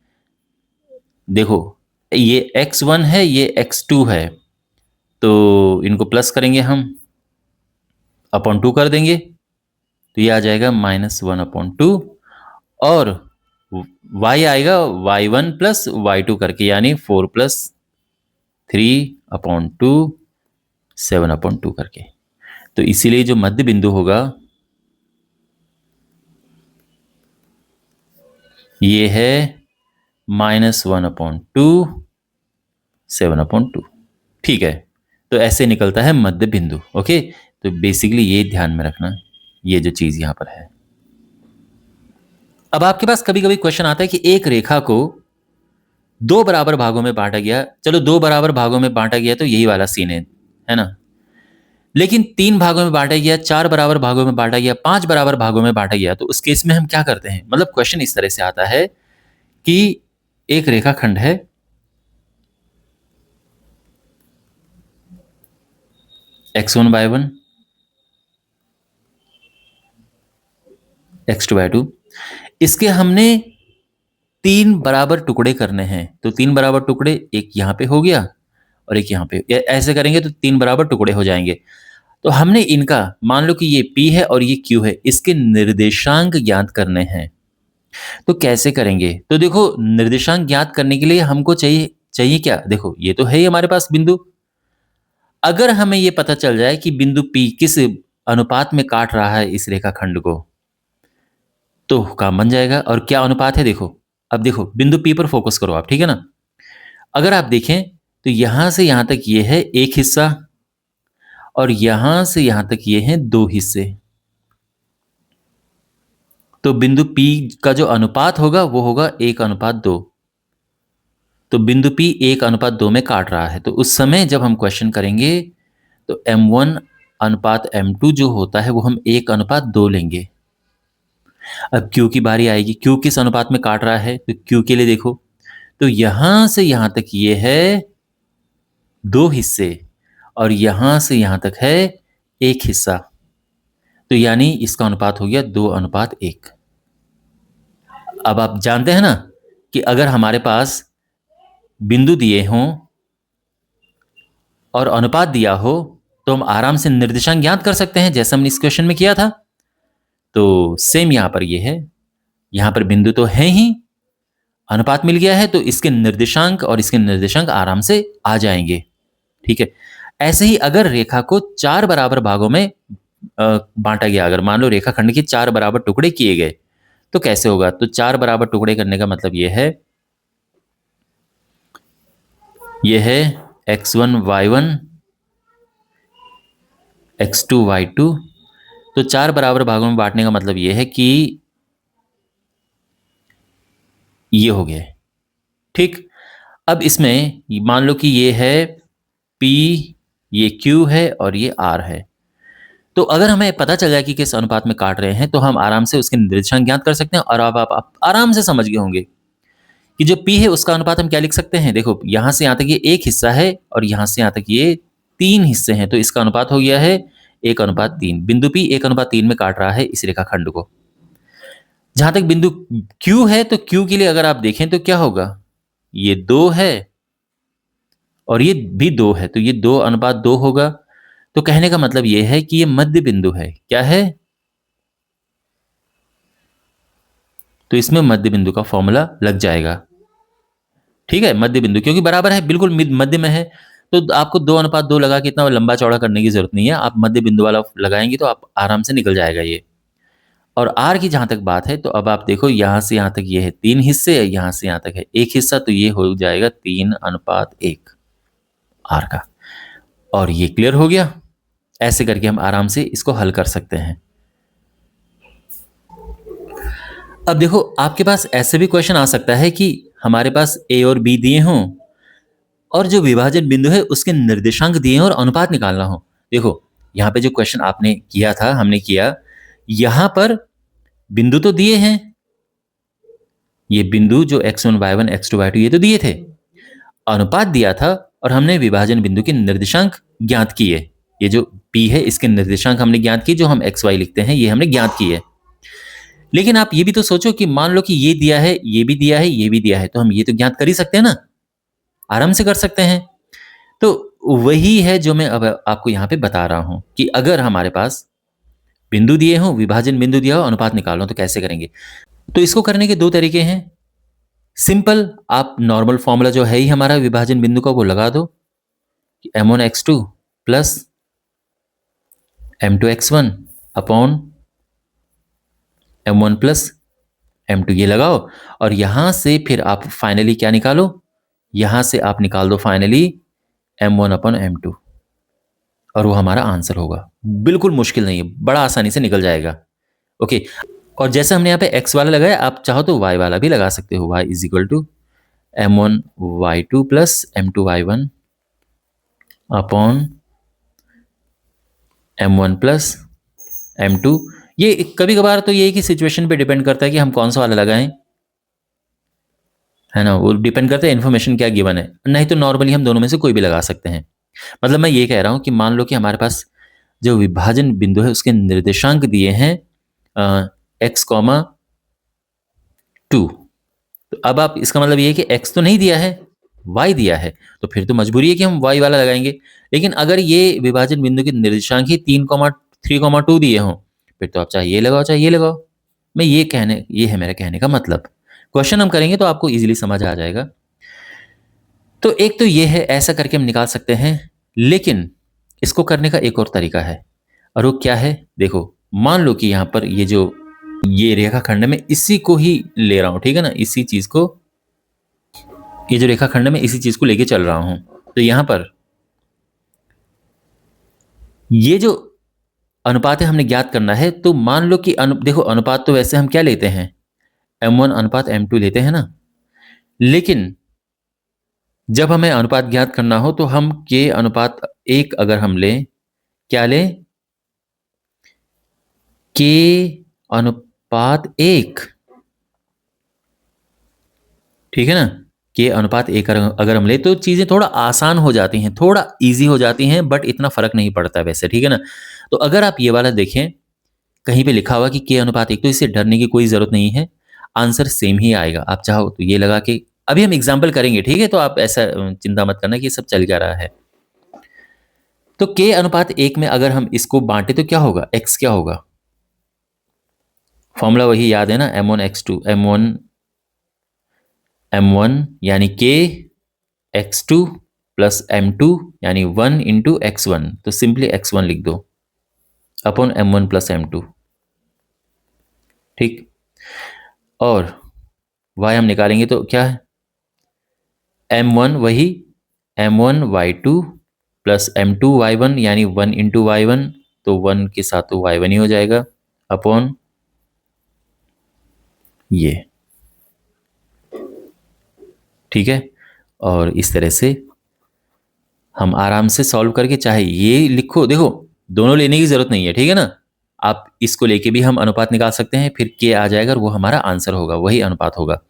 देखो ये x1 है ये x2 है, तो इनको प्लस करेंगे हम, अपॉन 2 कर देंगे। तो ये आ जाएगा -1/2 और y आएगा y1 प्लस y2 करके, यानी 4 प्लस 3/2 7/2 करके। तो इसीलिए जो मध्य बिंदु होगा ये है -1/2 7/2। ठीक है। तो ऐसे निकलता है मध्य बिंदु। ओके, तो बेसिकली ये ध्यान में रखना, ये जो चीज यहां पर है। अब आपके पास कभी कभी क्वेश्चन आता है कि एक रेखा को 2 बराबर भागों में बांटा गया। चलो 2 बराबर भागों में बांटा गया तो यही वाला सीन है ना। लेकिन 3 भागों में बांटा गया, 4 बराबर भागों में बांटा गया, 5 बराबर भागों में बांटा गया, तो उस केस में हम क्या करते हैं। मतलब क्वेश्चन इस तरह से आता है कि एक रेखाखंड है, x1 y1 x2 y2, इसके हमने 3 बराबर टुकड़े करने हैं। तो 3 बराबर टुकड़े, एक यहां पे हो गया और एक यहां पे, ऐसे करेंगे तो 3 बराबर टुकड़े हो जाएंगे। तो हमने इनका, मान लो कि ये P है और ये Q है, इसके निर्देशांक ज्ञात करने हैं। तो कैसे करेंगे, तो देखो निर्देशांक ज्ञात करने के लिए हमको चाहिए क्या, देखो ये तो है ही हमारे पास बिंदु। अगर हमें ये पता चल जाए कि बिंदु P किस अनुपात में काट रहा है इस रेखाखंड को, तो काम बन जाएगा। और क्या अनुपात है देखो, अब देखो बिंदु P पर फोकस करो आप, ठीक है ना। अगर आप देखें तो यहां से यहां तक ये है एक हिस्सा, और यहां से यहां तक ये हैं दो हिस्से। तो बिंदु P का जो अनुपात होगा वो होगा 1:2। तो बिंदु P 1:2 में काट रहा है, तो उस समय जब हम क्वेश्चन करेंगे तो M1:M2 जो होता है वो हम 1:2 लेंगे। अब Q की बारी आएगी, Q किस अनुपात में काट रहा है, तो Q के लिए देखो, तो यहां से यहां तक ये है दो हिस्से, और यहां से यहां तक है एक हिस्सा। तो यानी इसका अनुपात हो गया 2:1। अब आप जानते हैं ना कि अगर हमारे पास बिंदु दिए हों और अनुपात दिया हो तो हम आराम से निर्देशांक ज्ञात कर सकते हैं, जैसा हमने इस क्वेश्चन में किया था। तो सेम यहां पर ये है, यहां पर बिंदु तो है ही, अनुपात मिल गया है, तो इसके निर्देशांक और इसके निर्देशांक आराम से आ जाएंगे। ठीक है। ऐसे ही अगर रेखा को 4 बराबर भागों में बांटा गया, अगर मान लो रेखाखंड के 4 बराबर टुकड़े किए गए तो कैसे होगा। तो 4 बराबर टुकड़े करने का मतलब यह है x1 y1 x2 y2। तो 4 बराबर भागों में बांटने का मतलब यह है कि ये हो गया। ठीक। अब इसमें मान लो कि ये है P, ये Q है और ये R है। तो अगर हमें पता चल जाए कि किस अनुपात में काट रहे हैं तो हम आराम से उसके निर्देशांक ज्ञात कर सकते हैं। और अब आप आराम से समझ गए होंगे कि जो P है उसका अनुपात हम क्या लिख सकते हैं। देखो यहां से यहां तक ये एक हिस्सा है और यहां से यहां तक ये 3 हिस्से हैं, तो इसका अनुपात हो गया है 1:3। बिंदु P 1:3 में काट रहा है इस रेखाखंड को। जहां तक बिंदु Q है, तो Q के लिए अगर आप देखें तो क्या होगा, ये 2 है और ये भी 2 है, तो ये 2:2 होगा। तो कहने का मतलब ये है कि ये मध्य बिंदु है। क्या है, तो इसमें मध्य बिंदु का फॉर्मूला लग जाएगा। ठीक है, मध्य बिंदु क्योंकि बराबर है, बिल्कुल मध्य में है, तो आपको 2:2 लगा के इतना लंबा चौड़ा करने की जरूरत नहीं है। आप मध्य बिंदु वाला लगाएंगे तो आप आराम से निकल जाएगा ये। और आर की जहां तक बात है, तो अब आप देखो यहां से यहां तक ये है 3 हिस्से, यहां से यहां तक है एक हिस्सा, तो ये हो जाएगा 3:1 आर का। और ये क्लियर हो गया। ऐसे करके हम आराम से इसको हल कर सकते हैं। अब देखो आपके पास ऐसे भी क्वेश्चन आ सकता है कि हमारे पास ए और बी दिए हों और जो विभाजन बिंदु है उसके निर्देशांक दिए हों और अनुपात निकालना हो। देखो यहां पे जो क्वेश्चन आपने किया था, हमने किया, यहां पर बिंदु तो दिए हैं, ये बिंदु जो x1 y1 x2 y2 ये तो दिए थे, अनुपात दिया था और हमने विभाजन बिंदु के निर्देशांक ज्ञात किए। ये जो P है इसके निर्देशांक हमने ज्ञात किए, जो हम x y लिखते हैं ये हमने ज्ञात किए। लेकिन आप ये भी तो सोचो कि मान लो कि ये दिया है, ये भी दिया है, ये भी दिया है, तो हम ये तो ज्ञात कर ही सकते हैं ना, आराम से कर सकते हैं। तो वही है जो मैं अब आपको यहां पे बता रहा हूं कि अगर हमारे पास बिंदु दिए हो, विभाजन बिंदु दिया हो, अनुपात निकालो तो कैसे करेंगे। तो इसको करने के 2 तरीके हैं। सिंपल, आप नॉर्मल फॉर्मूला जो है ही हमारा विभाजन बिंदु का वो लगा दो, m1 x2 plus m2 x1 upon m1 plus m2 ये लगाओ, और यहां से फिर आप फाइनली क्या निकालो, यहां से आप निकाल दो फाइनली m1 अपॉन m2, और वो हमारा आंसर होगा। बिल्कुल मुश्किल नहीं है, बड़ा आसानी से निकल जाएगा। ओके। और जैसे हमने यहाँ पे x वाला लगाया, आप चाहो तो y वाला भी लगा सकते हो। y is equal to m1 y2 plus m2 y1 upon m1 plus m2। ये कभी कभार तो ये कि सिचुएशन पे डिपेंड करता है कि हम कौन सा वाला लगाएं, है ना, वो डिपेंड करता है इन्फॉर्मेशन क्या गिवन है। नहीं तो नॉर्मली हम दोनों में से कोई भी लगा सकते हैं। मतलब मैं ये कह रहा हूं कि मान लो कि हमारे पास जो विभाजन बिंदु है उसके निर्देशांक दिए हैं x, 2। तो अब आप इसका मतलब ये है कि x तो नहीं दिया है, y दिया है, तो फिर तो मजबूरी है कि हम y वाला लगाएंगे। लेकिन अगर ये विभाजन बिंदु के निर्देशांक ही 3,2 दिए हों, फिर तो आप चाहे ये लगाओ चाहे ये लगाओ। ये है मेरा कहने का मतलब। क्वेश्चन हम करेंगे तो आपको इजीली समझ आ जाएगा। तो एक तो ये है, ऐसा करके हम निकाल सकते हैं। लेकिन इसको करने का एक और तरीका है। और वो क्या है, देखो मान लो कि यहाँ पर ये रेखाखंड में इसी को ही ले रहा हूं, ठीक है ना, इसी चीज को, ये जो रेखाखंड में इसी चीज को लेके चल रहा हूं। तो यहां पर ये जो अनुपात है हमने ज्ञात करना है। तो मान लो कि देखो अनुपात तो वैसे हम क्या लेते हैं, m1 अनुपात m2 लेते हैं ना, लेकिन जब हमें अनुपात ज्ञात करना हो तो हम k अनुपात 1 अगर हम लें, क्या लें, k अनुपात 1, ठीक है ना, के अनुपात 1 अगर हम ले तो चीजें थोड़ा आसान हो जाती हैं, थोड़ा इजी हो जाती हैं, बट इतना फर्क नहीं पड़ता वैसे, ठीक है ना। तो अगर आप ये वाला देखें, कहीं पे लिखा हुआ कि के अनुपात 1, तो इससे डरने की कोई जरूरत नहीं है, आंसर सेम ही आएगा। आप चाहो तो ये लगा के, अभी हम एग्जाम्पल करेंगे, ठीक है, तो आप ऐसा चिंता मत करना कि ये सब चल क्या रहा है। तो के अनुपात 1 में अगर हम इसको बांटे तो क्या होगा, एक्स क्या होगा, फॉर्मूला वही याद है ना, m1 x2, m1 यानी के x2 प्लस m2 यानी 1 इंटू x1, तो सिंपली x1 लिख दो अपॉन m1 प्लस m2, ठीक। और y हम निकालेंगे तो क्या है, m1 वही m1y2 प्लस m2y1 यानी 1 इंटू y1, तो 1 के साथ तो y1 ही हो जाएगा, अपॉन ये, ठीक है। और इस तरह से हम आराम से सॉल्व करके, चाहे ये लिखो, देखो दोनों लेने की जरूरत नहीं है, ठीक है ना, आप इसको लेके भी हम अनुपात निकाल सकते हैं, फिर के आ जाएगा और वो हमारा आंसर होगा, वही अनुपात होगा,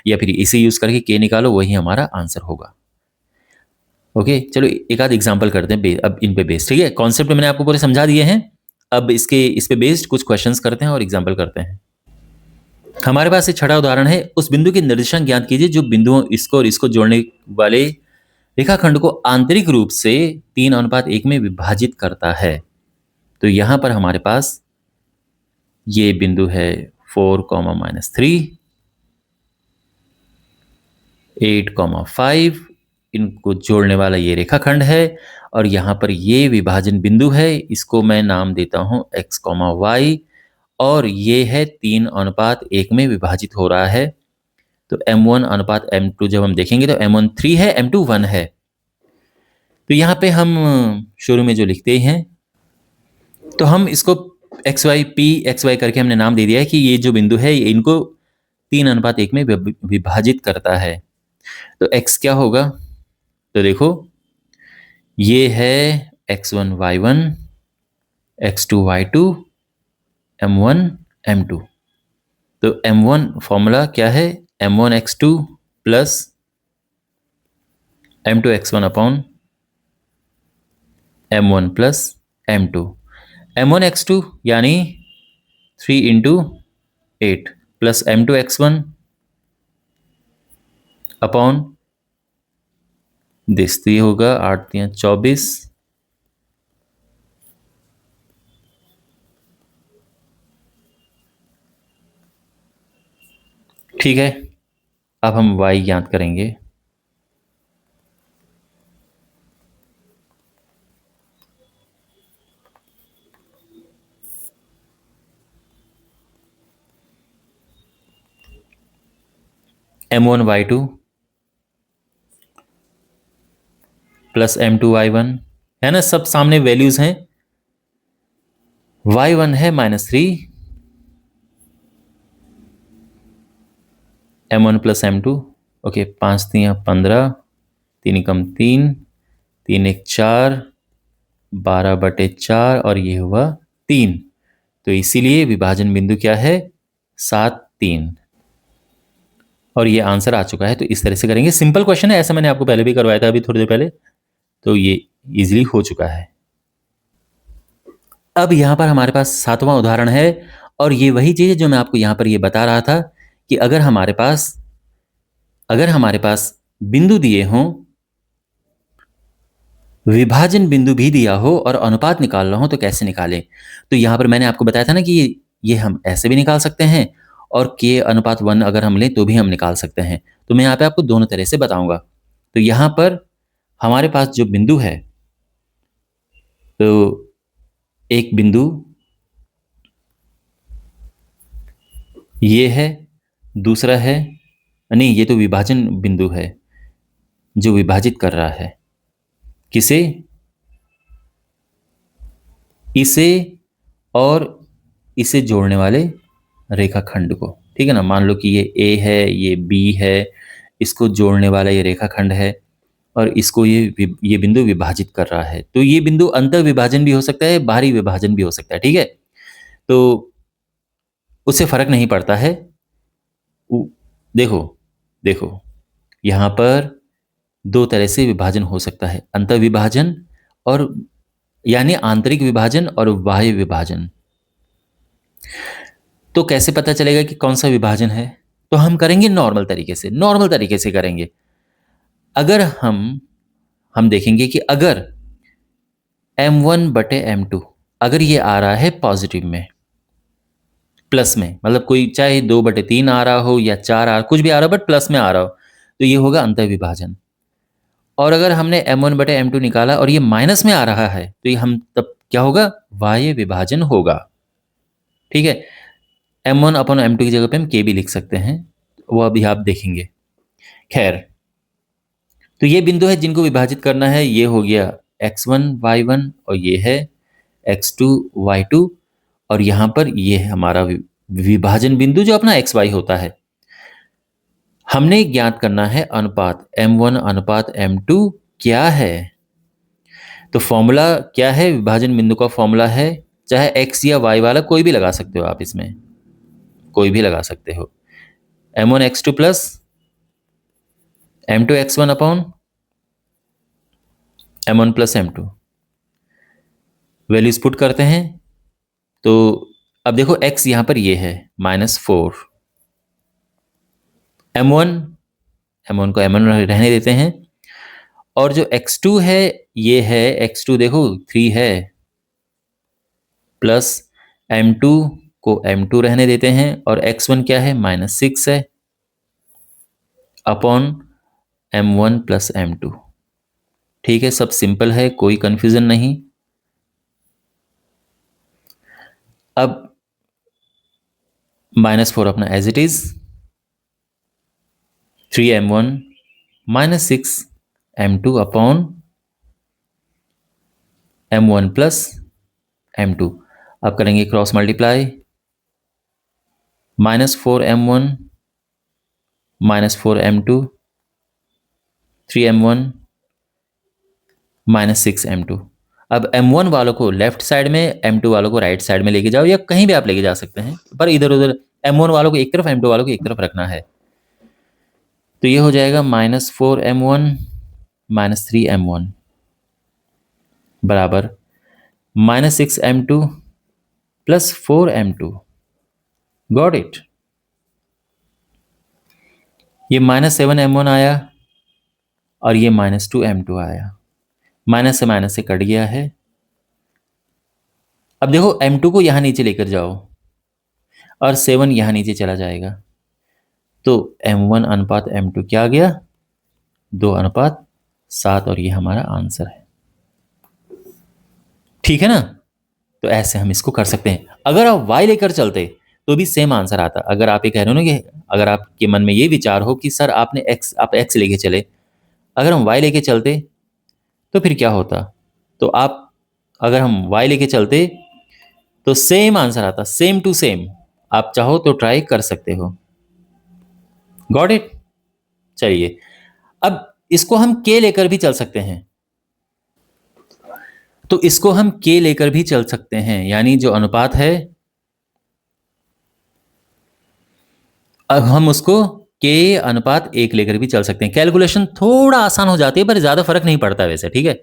या फिर इसे यूज करके के निकालो, वही हमारा आंसर होगा। ओके, चलो एक आध एग्जांपल करते हैं अब इन पे बेस्ड, ठीक है, कॉन्सेप्ट मैंने आपको पूरे समझा दिए हैं। अब इस पे बेस्ड कुछ क्वेश्चंस करते हैं और एग्जांपल करते हैं। हमारे पास एक छठा उदाहरण है, उस बिंदु के निर्देशांक ज्ञात कीजिए जो बिंदुओं इसको और इसको जोड़ने वाले रेखाखंड को आंतरिक रूप से 3:1 में विभाजित करता है। तो यहां पर हमारे पास ये बिंदु है 4, -3, 8, 5, इनको जोड़ने वाला ये रेखाखंड है, और यहां पर ये विभाजन बिंदु है, इसको मैं नाम देता हूं x, y, और ये है 3:1 में विभाजित हो रहा है। तो m1 अनुपात m2 जब हम देखेंगे तो m1 3 है, m2 1 है। तो यहाँ पे हम शुरू में जो लिखते हैं, तो हम इसको X Y P X Y करके हमने नाम दे दिया है कि ये जो बिंदु है ये इनको 3:1 में विभाजित करता है। तो x क्या होगा, तो देखो ये है x1 y1, x2 y2, m1 m2। तो m1 फॉर्मूला क्या है, m1 x2 plus m2 x1 upon m1 plus m2, m1 x2 यानी 3 into 8 plus m2 x1 upon this, तो ये होगा 8×3 = 24, ठीक है। अब हम y ज्ञात करेंगे। m1 y2 plus m2 y1 है ना, सब सामने वैल्यूज हैं। y1 है -3, m1 प्लस m2, ओके, 5×3 = 15, 3×3, 3×1 = 4, 12/4, और ये हुआ 3। तो इसीलिए विभाजन बिंदु क्या है, 7, 3, और ये आंसर आ चुका है। तो इस तरह से करेंगे, सिंपल क्वेश्चन है, ऐसा मैंने आपको पहले भी करवाया था अभी थोड़ी देर पहले, तो ये इजीली हो चुका है। अब यहां पर हमारे पास 7वां उदाहरण है, और ये वही चीज है जो मैं आपको यहां पर ये बता रहा था कि अगर हमारे पास बिंदु दिए हों, विभाजन बिंदु भी दिया हो और अनुपात निकालना हो तो कैसे निकालें। तो यहां पर मैंने आपको बताया था ना कि ये हम ऐसे भी निकाल सकते हैं, और k अनुपात 1 अगर हम लें तो भी हम निकाल सकते हैं। तो मैं यहाँ पे आपको दोनों तरह से बताऊंगा। तो यहाँ पर हमारे पास जो बिंदु है, तो एक बिंदु ये है, दूसरा है, नहीं ये तो विभाजन बिंदु है जो विभाजित कर रहा है किसे, इसे और इसे जोड़ने वाले रेखाखंड को। ठीक है ना, मान लो कि ये ए है, ये बी है, इसको जोड़ने वाला ये रेखाखंड है और इसको ये बिंदु विभाजित कर रहा है। तो ये बिंदु अंतर विभाजन भी हो सकता है, बाहरी विभाजन भी हो सकता है। ठीक है, तो उससे फर्क नहीं पड़ता है। देखो देखो, यहां पर दो तरह से विभाजन हो सकता है, अंतर विभाजन और यानी आंतरिक विभाजन और बाह्य विभाजन। तो कैसे पता चलेगा कि कौन सा विभाजन है? तो हम करेंगे नॉर्मल तरीके से करेंगे। अगर हम देखेंगे कि अगर m1/m2 अगर ये आ रहा है पॉजिटिव में, प्लस में, मतलब कोई चाहे 2/3 आ रहा हो या 4 आ रहा, कुछ भी आ रहा हो बट प्लस में आ रहा हो, तो ये होगा अंतर विभाजन। और अगर हमने m1/m2 निकाला और ये माइनस में आ रहा है, तो ये हम तब क्या होगा? बाह्य विभाजन होगा। ठीक है, m1/m2 की जगह पे हम k भी लिख सकते हैं, वो अभी आप देखेंगे। खैर, तो ये बिंदु है जिनको विभाजित करना है। ये हो गया x1 y1 और ये है x2 y2, और यहां पर ये है हमारा विभाजन बिंदु जो अपना xy होता है। हमने ज्ञात करना है अनुपात m1/m2 क्या है। तो फॉर्मूला क्या है? विभाजन बिंदु का फॉर्मूला है, चाहे x या y वाला कोई भी लगा सकते हो आप, इसमें कोई भी लगा सकते हो। m1x2 plus m2x1 upon m1 plus m2। Values put करते हैं तो अब देखो x यहां पर ये है -4, m1 को m1 रहने देते हैं, और जो x2 है ये है x2 देखो 3 है, प्लस m2 को m2 रहने देते हैं, और x1 क्या है? -6 है, अपॉन m1 प्लस m2। ठीक है, सब सिंपल है, कोई कंफ्यूजन नहीं। अब -4 अपना as it is, 3m1 -6m2 upon m1 plus m2। अब करेंगे cross multiply, -4m1 -4m2, 3m1 -6m2। अब m1 वालों को लेफ्ट साइड में, m2 वालों को राइट साइड में लेके जाओ, या कहीं भी आप लेके जा सकते हैं, पर इधर उधर m1 वालों को एक तरफ, m2 वालों को एक तरफ रखना है। तो ये हो जाएगा -4m1 -3m1 बराबर -6m2 plus 4m2। Got it. ये -7m1 आया और ये -2m2 आया, माइनस से कट गया है। अब देखो m2 को यहां नीचे लेकर जाओ और 7 यहां नीचे चला जाएगा, तो m1/m2 क्या आ गया? 2:7, और ये हमारा आंसर है। ठीक है ना? तो ऐसे हम इसको कर सकते हैं। अगर आप y लेकर चलते तो भी सेम आंसर आता। अगर आप ये कह रहे हो ना कि अगर आपके मन में ये विचार हो कि सर आप x लेके चले, अगर हम y लेके चलते तो फिर क्या होता? तो आप, अगर हम y लेके चलते तो सेम आंसर आता, सेम टू सेम। आप चाहो तो ट्राई कर सकते हो। Got it? चलिए, अब इसको हम k लेकर भी चल सकते हैं। तो इसको हम k लेकर भी चल सकते हैं, यानी जो अनुपात है, अब हम उसको k/1 लेकर भी चल सकते हैं। कैलकुलेशन थोड़ा आसान हो जाती है, पर ज्यादा फर्क नहीं पड़ता वैसे। ठीक है,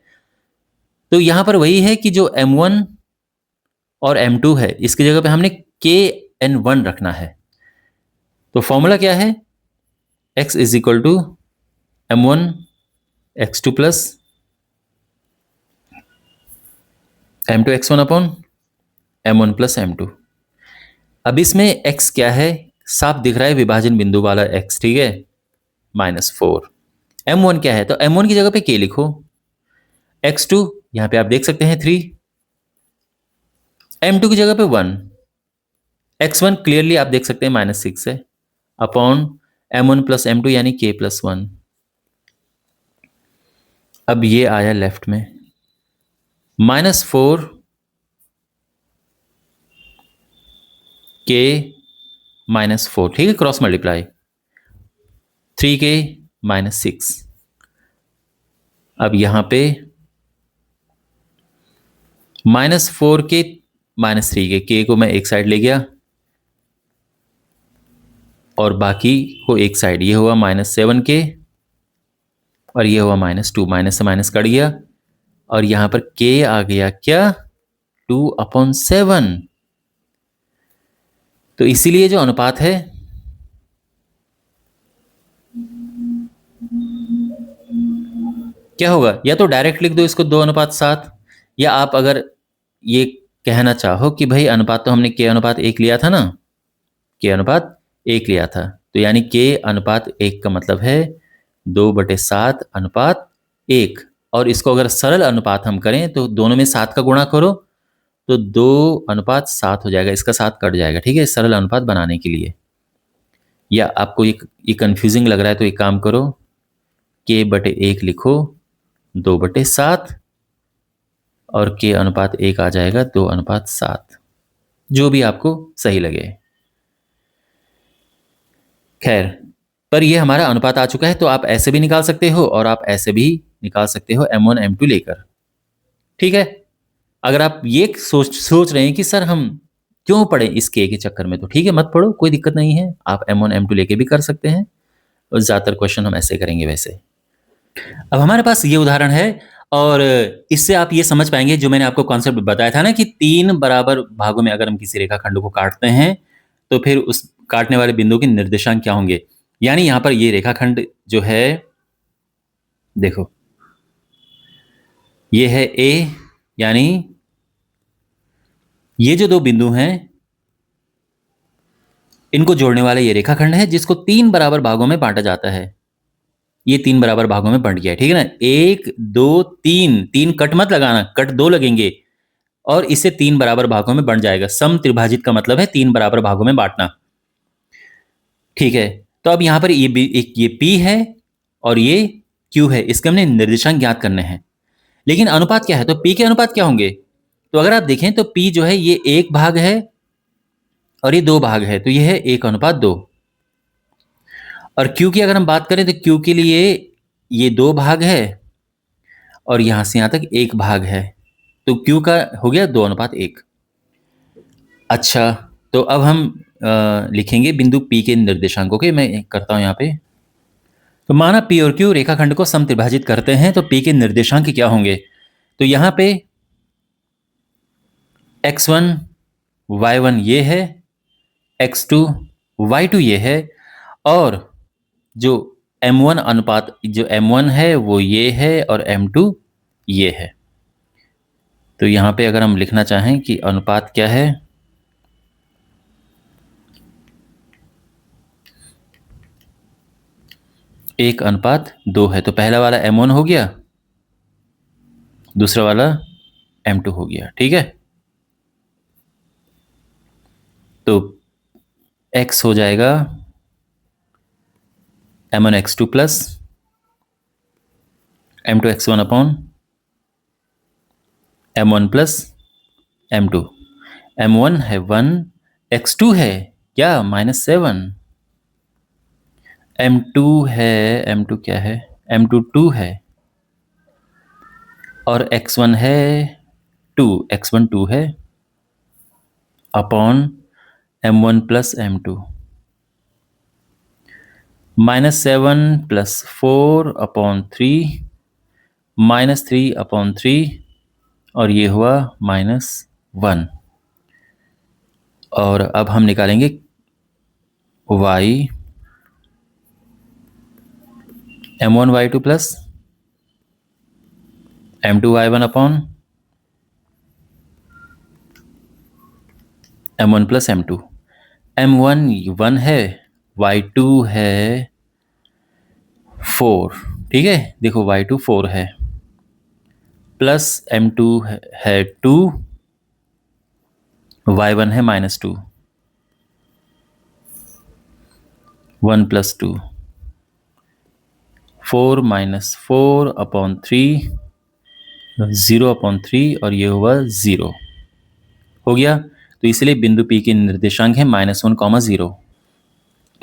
तो यहां पर वही है कि जो m1 और m2 है, इसकी जगह पे हमने kn1 रखना है। तो फॉर्मूला क्या है? x is equal to m1 x2 plus m2 x1 upon m1 plus m2। अब इसमें x क्या है? साफ दिख रहा है, विभाजन बिंदु वाला x। ठीक है, -4। m1 क्या है? तो m1 की जगह पे k लिखो, x2 यहां पे आप देख सकते हैं 3, M2 की जगह पे 1, x1 क्लियरली आप देख सकते हैं -6 है, अपॉन M1 प्लस M2 यानी k प्लस 1। अब ये आया लेफ्ट में -4 k -4, ठीक है, क्रॉस मल्टीप्लाई 3k -6। अब यहां पे -4k -3k, k को मैं एक साइड ले गया और बाकी को एक साइड, ये हुआ -7k और ये हुआ -2, माइनस से माइनस कट गया और यहां पर k आ गया क्या, 2/7। तो इसीलिए जो अनुपात है क्या होगा, या तो डायरेक्ट लिख दो इसको 2/7, या आप अगर ये कहना चाहो कि भाई अनुपात तो हमने k अनुपात 1 लिया था ना, k अनुपात 1 लिया था, तो यानी k अनुपात 1 का मतलब है 2/7 अनुपात 1। और इसको अगर सरल अनुपात हम करें तो दोनों में 7 का गुणा करो तो 2/7 हो जाएगा, इसका 7 कट जाएगा, ठीक है, सरल अनुपात बनाने के लिए। या आपको ये कंफ्यूजिंग लग रहा है तो एक काम करो, k/1 लिखो 2/7 और k अनुपात 1 आ जाएगा 2/7, जो भी आपको सही लगे। खैर, पर ये हमारा अनुपात आ चुका है, तो आप ऐसे भी निकाल सकते हो और आप ऐसे भी निकाल सकते हो M1 M2 लेकर, ठीक है। अगर आप ये सोच रहे हैं कि सर हम क्यों पढ़े इस के चक्कर में, तो ठीक है, मत पढ़ो, कोई दिक्कत नहीं है, आप M1 M2 लेके भी कर सकते हैं और ज़्यादातर क्वेश्चन हम ऐसे करेंगे वैसे। अब हमारे पास ये उदाहरण है और इससे आप ये समझ पाएंगे जो मैंने आपको कॉन्सेप्ट बताया था ना कि 3 बराबर भागों में अगर हम किसी रेखाखंड को काटते हैं तो फिर उस काटने वाले बिंदु के निर्देशांक क्या होंगे। यानी यहां पर ये रेखाखंड जो है, देखो ये है ए, यानी ये जो दो बिंदु हैं इनको जोड़ने वाला ये रेखाखंड है जिसको 3 बराबर भागों में बांटा जाता है। ये 3 बराबर भागों में बंट गया है, ठीक है ना, 1 2 3, 3 कट मत लगाना, कट 2 लगेंगे और इसे 3 बराबर भागों में बंट जाएगा। सम त्रिभाजित का मतलब है 3 बराबर भागों में बांटना, ठीक है। तो अब यहां पर ये P है और ये Q है, इसके हमने निर्देशांक ज्ञात करने हैं। लेकिन अनुपात क्या है, तो P के अनुपात क्या होंगे, तो अगर आप देखें तो P जो है ये 1 भाग है और ये 2 भाग है, तो ये है 1/2। और Q की अगर हम बात करें तो Q के लिए ये 2 भाग है और यहां से यहां तक 1 भाग है, तो Q का हो गया 2/1। अच्छा, तो अब हम लिखेंगे बिंदु P के निर्देशांकों के, मैं करता हूं यहां पे। तो माना P और Q रेखाखंड को समत्रिभाजित करते हैं तो P के निर्देशांक क्या होंगे, तो यहां पे x1 y1 ये है, x2 y2 ये है, और जो M1 अनुपात जो M1 है वो ये है और M2 ये है। तो यहां पे अगर हम लिखना चाहें कि अनुपात क्या है, एक अनुपात 2 है, तो पहला वाला M1 हो गया, दूसरा वाला M2 हो गया, ठीक है। तो x हो जाएगा M1 x2 plus M2 x1 upon M1 plus M2। M1 है 1, x2 है क्या -7, M2 है, M2 क्या है, M2 2 है और x1 है 2, x1 2 है upon M1 plus M2, -7 plus 4 upon 3, -3 upon 3 और ये हुआ -1। और अब हम निकालेंगे y, M1 y2 plus M2 y1 upon M1 plus M2। M1 1 है, y2 है 4, ठीक है, देखो y2 4 है प्लस M2 है 2 y1 है -2, 1 + 2, 4 - 4/3, 0/3 और ये हुआ 0 हो गया। तो इसलिए बिंदु P के निर्देशांक है -1, 0।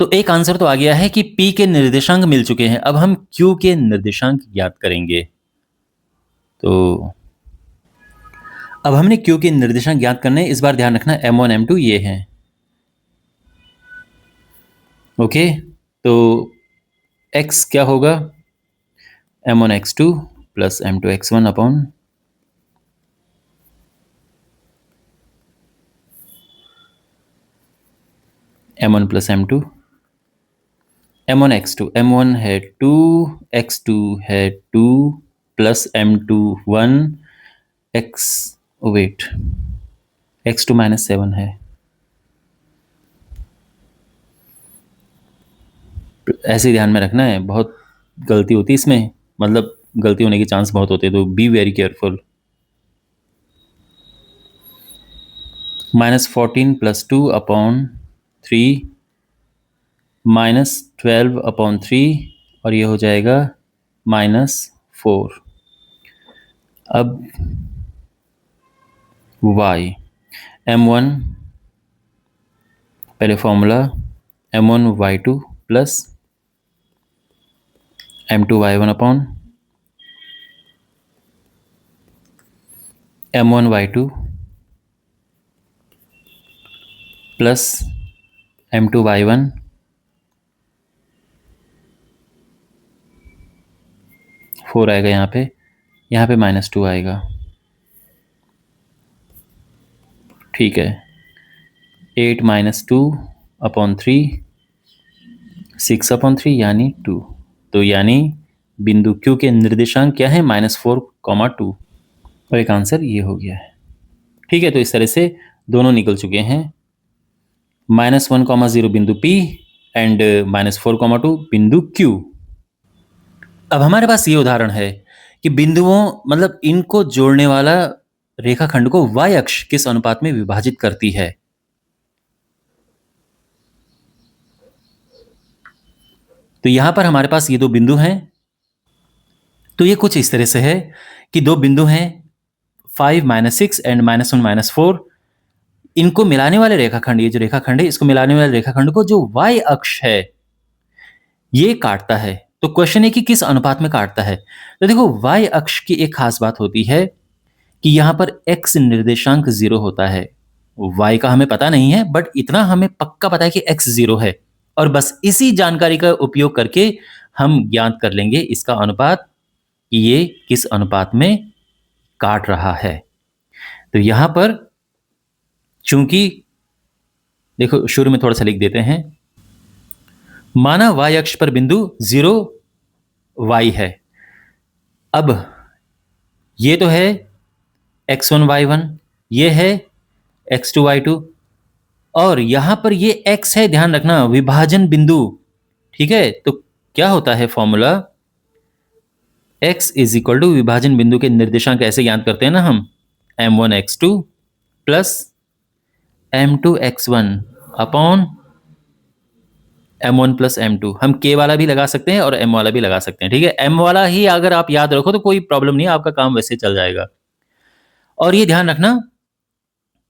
तो एक आंसर तो आ गया है कि P के निर्देशांक मिल चुके हैं। अब हम Q के निर्देशांक ज्ञात करेंगे। तो अब हमने Q के निर्देशांक ज्ञात करने, इस बार ध्यान रखना M1 M2 ये हैं। ओके, तो X क्या होगा? M1 X2 + M2 X1 upon M1 + M2, M1 X2, M1 है 2, X2 है 2 + M2 1, X वेट X2 -7 है। ऐसे ध्यान में रखना है, बहुत गलती होती है इसमें, मतलब गलती होने के चांस बहुत होते हैं, तो बी वेरी केयरफुल। -14 + 2/3 -12/3 और ये हो जाएगा -4। अब y M1 पहले formula M1 y2 + M2 y1 upon M1 y2 + M2 y1 4 आएगा यहाँ पे -2 आएगा। ठीक है, 8 - 2/3 6/3 यानी 2। तो यानी बिंदु Q के निर्देशांक क्या है? -4, 2। और एक आंसर ये हो गया है। ठीक है, तो इस तरह से दोनों निकल चुके हैं। -1, 0 बिंदु P एंड -4, 2 बिंदु Q। अब हमारे पास ये उदाहरण है कि बिंदुओं, मतलब इनको जोड़ने वाला रेखाखंड को y अक्ष किस अनुपात में विभाजित करती है। तो यहां पर हमारे पास ये दो बिंदु हैं। तो ये कुछ इस तरह से है कि दो बिंदु हैं 5 - 6 एंड -1 - 4। इनको मिलाने वाले रेखाखंड, ये जो रेखाखंड है, इसको मिलाने वाले रेखाखंड को जो y अक्ष है ये काटता है। तो क्वेश्चन है कि किस अनुपात में काटता है। तो देखो, y अक्ष की एक खास बात होती है कि यहां पर x निर्देशांक 0 होता है। y का हमें पता नहीं है, बट इतना हमें पक्का पता है कि x 0 है, और बस इसी जानकारी का उपयोग करके हम ज्ञात कर लेंगे इसका अनुपात कि ये किस अनुपात में काट रहा है। तो यहां पर चूंकि देखो, शुरू में थोड़ा सा लिख देते हैं, माना y अक्ष पर बिंदु 0 y है। अब ये तो है x1 y1, ये है x2 y2, और यहां पर ये x है, ध्यान रखना, विभाजन बिंदु। ठीक है, तो क्या होता है फॉर्मूला? x = विभाजन बिंदु के निर्देशांक ऐसे ज्ञात करते हैं ना हम, M1 x2 + M2 x1 upon M1 + M2। हम K वाला भी लगा सकते हैं और M वाला भी लगा सकते हैं। ठीक है, M वाला ही अगर आप याद रखो तो कोई प्रॉब्लम नहीं है, आपका काम वैसे चल जाएगा। और ये ध्यान रखना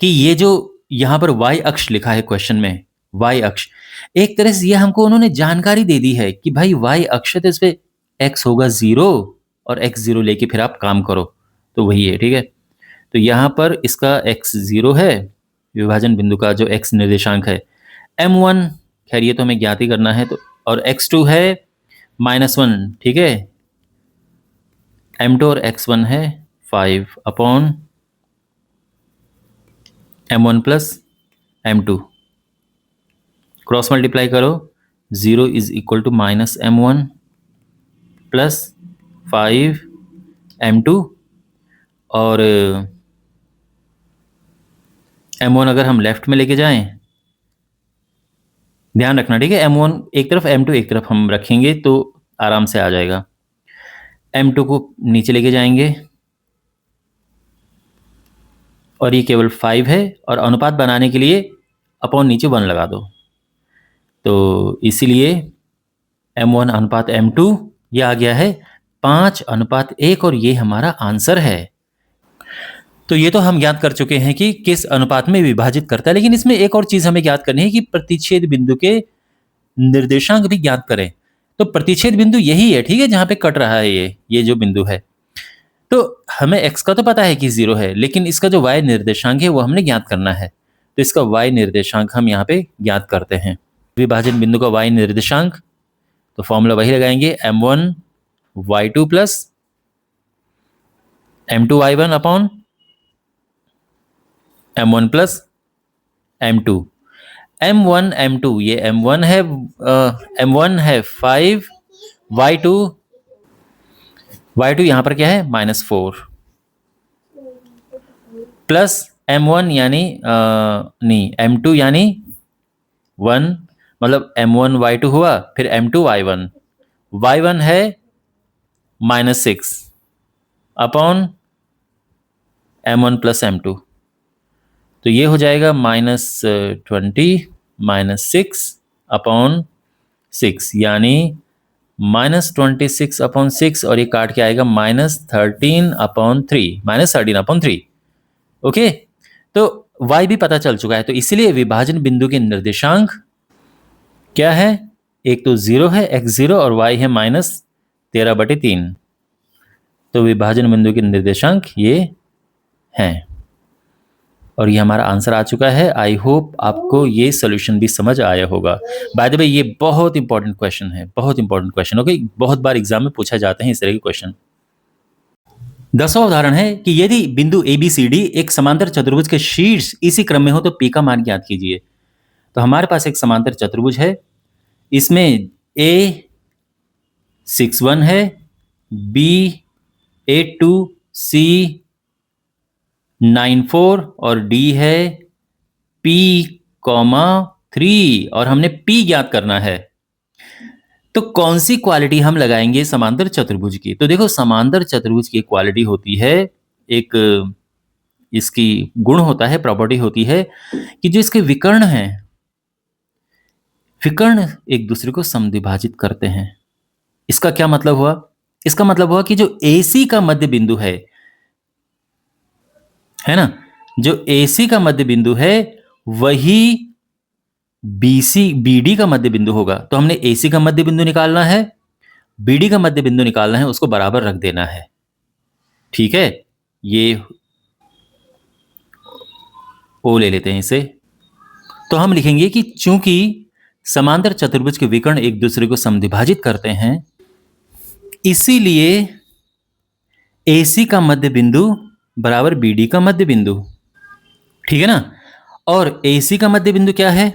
कि ये जो यहां पर y अक्ष लिखा है क्वेश्चन में, y अक्ष, एक तरह से ये हमको उन्होंने जानकारी दे दी है कि भाई y अक्ष है तो इस पे x होगा 0 और x 0 लेके फिर आप काम करो, तो वही है। ठीक है, तो यहां पर इसका x 0 है, विभाजन बिंदु का जो x निर्देशांक है। M1 खैर ये तो हमें ज्ञात ही करना है, तो और x2 है -1। ठीक है, M2 और x1 है 5 upon M1 + M2, cross multiply करो, 0 = -M1 + 5 M2, और M1 अगर हम लेफ्ट में लेके जाएं, ध्यान रखना, ठीक है, M1 एक तरफ M2 एक तरफ हम रखेंगे तो आराम से आ जाएगा। M2 को नीचे लेके जाएंगे, और ये केवल 5 है, और अनुपात बनाने के लिए अपॉन नीचे 1 लगा दो। तो इसीलिए m1 अनुपात m2 ये आ गया है 5:1, और ये हमारा आंसर है। तो ये तो हम ज्ञात कर चुके हैं कि किस अनुपात में विभाजित करता है, लेकिन इसमें एक और चीज हमें ज्ञात करनी है कि प्रतिच्छेद बिंदु के निर्देशांक भी ज्ञात करें। तो प्रतिच्छेद बिंदु यही है, ठीक है, जहां पे कट रहा है ये जो बिंदु है। तो हमें x का तो पता है कि 0 है, लेकिन इसका जो y निर्देशांक है वो हमने ज्ञात करना है। तो इसका y निर्देशांक हम यहाँ पे ज्ञात करते हैं। विभाजन बिंदु का y निर्देशांक, तो फॉर्मूला वही लगाएंगे, m1 y2 plus m2 y1 upon m1 plus m2। m1 m2, ये m1 है, m1 है 5, y2 यहाँ पर क्या है -4, प्लस m1 यानी नहीं m2 यानी 1, मतलब m1 y2 हुआ, फिर m2 y1 है -6 अपॉन m1 प्लस m2। तो ये हो जाएगा -20 -6 अपॉन 6, यानी -26 अपॉन 6, और ये काट के आएगा -13 अपॉन 3। ओके, तो y भी पता चल चुका है। तो इसलिए विभाजन बिंदु के निर्देशांक क्या है, एक तो 0 है x0, और y है -13/3। तो विभाजन बिंदु के निर्देशांक ये हैं, और ये हमारा आंसर आ चुका है। आई होप आपको ये सोल्यूशन भी समझ आया होगा। बाय द वे, ये बहुत इंपॉर्टेंट क्वेश्चन है, बहुत इंपॉर्टेंट क्वेश्चन। ओके, बहुत बार एग्जाम में पूछा जाते हैं इस तरह के क्वेश्चन। 10वां उदाहरण है कि यदि बिंदु ABCD एक समांतर चतुर्भुज के शीर्ष इसी क्रम में हो तो P का मान ज्ञात कीजिए। तो हमारे पास एक समांतर चतुर्भुज है, इसमें A 6:1 है, B 8:2, C 9:4 और D है P, 3, और हमने P ज्ञात करना है। तो कौन सी क्वालिटी हम लगाएंगे समांतर चतुर्भुज की? तो देखो, समांतर चतुर्भुज की क्वालिटी होती है, एक इसकी गुण होता है, प्रॉपर्टी होती है कि जो इसके विकर्ण हैं, विकर्ण एक दूसरे को समद्विभाजित करते हैं। इसका क्या मतलब हुआ? इसका मतलब हुआ कि जो AC का मध्य बिंदु है ना, जो AC का मध्य बिंदु है वही BD का मध्य बिंदु होगा। तो हमने AC का मध्य बिंदु निकालना है, BD का मध्य बिंदु निकालना है, उसको बराबर रख देना है। ठीक है, ये O ले लेते हैं इसे। तो हम लिखेंगे कि चूंकि समांतर चतुर्भुज के विकर्ण एक दूसरे को समद्विभाजित करते हैं, इसीलिए AC का मध्य बिंदु बराबर BD का मध्य बिंदु। ठीक है ना? और AC का मध्य बिंदु क्या है?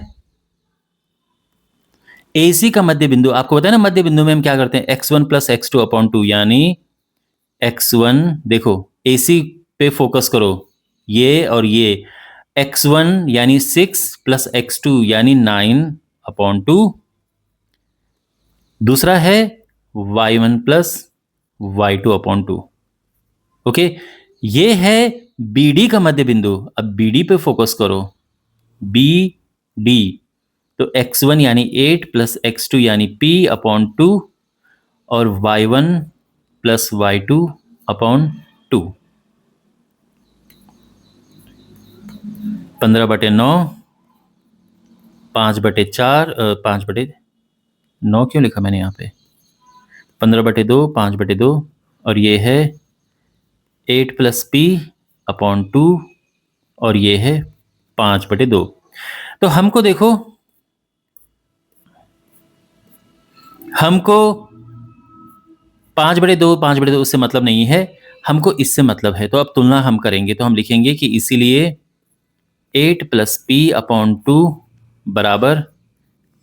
AC का मध्य बिंदु आपको पता है ना, मध्य बिंदु में हम क्या करते हैं, x1 प्लस x2 अपॉन 2, यानी x1, देखो AC पे फोकस करो, ये और ये, x1 यानी 6 प्लस x2 यानी 9 अपॉन 2। दूसरा है y1 plus y2 upon 2। Okay, ये है BD का मध्य बिंदु। अब BD पे फोकस करो, BD, तो x1 यानी 8 प्लस x2 यानी P अपॉन 2, और y1 प्लस y2 अपॉन 2। 15/9, 5/4, 5/9 क्यों लिखा मैंने यहाँ पे, 15/2, 5/2, और ये है 8 प्लस P अपॉन 2, और ये है 5/2। तो हमको देखो, हमको 5/2, 5/2 उससे मतलब नहीं है, हमको इससे मतलब है। तो अब तुलना हम करेंगे, तो हम लिखेंगे कि इसीलिए 8 प्लस P अपॉन 2 बराबर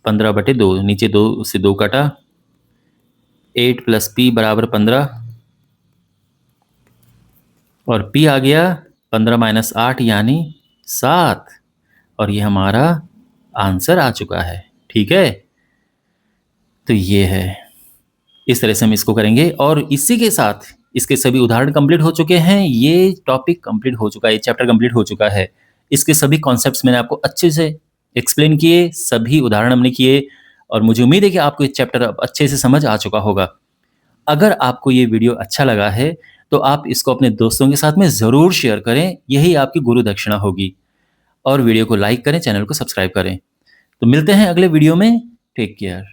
15/2, नीचे 2 से 2 कटा, 8 प्लस P बराबर 15, और P आ गया 15 माइनस 8 यानी 7, और ये हमारा आंसर आ चुका है। ठीक है, तो ये है, इस तरह से हम इसको करेंगे। और इसी के साथ इसके सभी उदाहरण कंप्लीट हो चुके हैं, ये टॉपिक कंप्लीट हो चुका है, ये चैप्टर कंप्लीट हो चुका है। इसके सभी कॉन्सेप्ट्स मैंने आपको अच्छे से एक्सप्लेन किए, सभी उदाहरण हमने किए और मुझे उम्मीद है कि आपको ये चैप्टर अब अच्छे से समझ आ चुका होगा। अगर आपको ये वीडियो अच्छा लगा है, तो आप इसको अपने दोस्तों के साथ में ज़रूर शेयर करें, यही आपकी गुरु दक्षिणा होगी। और वीडियो को लाइक करें, चैनल को सब्सक्राइब करें। तो मिलते हैं अगले वीडियो में, टेक केयर।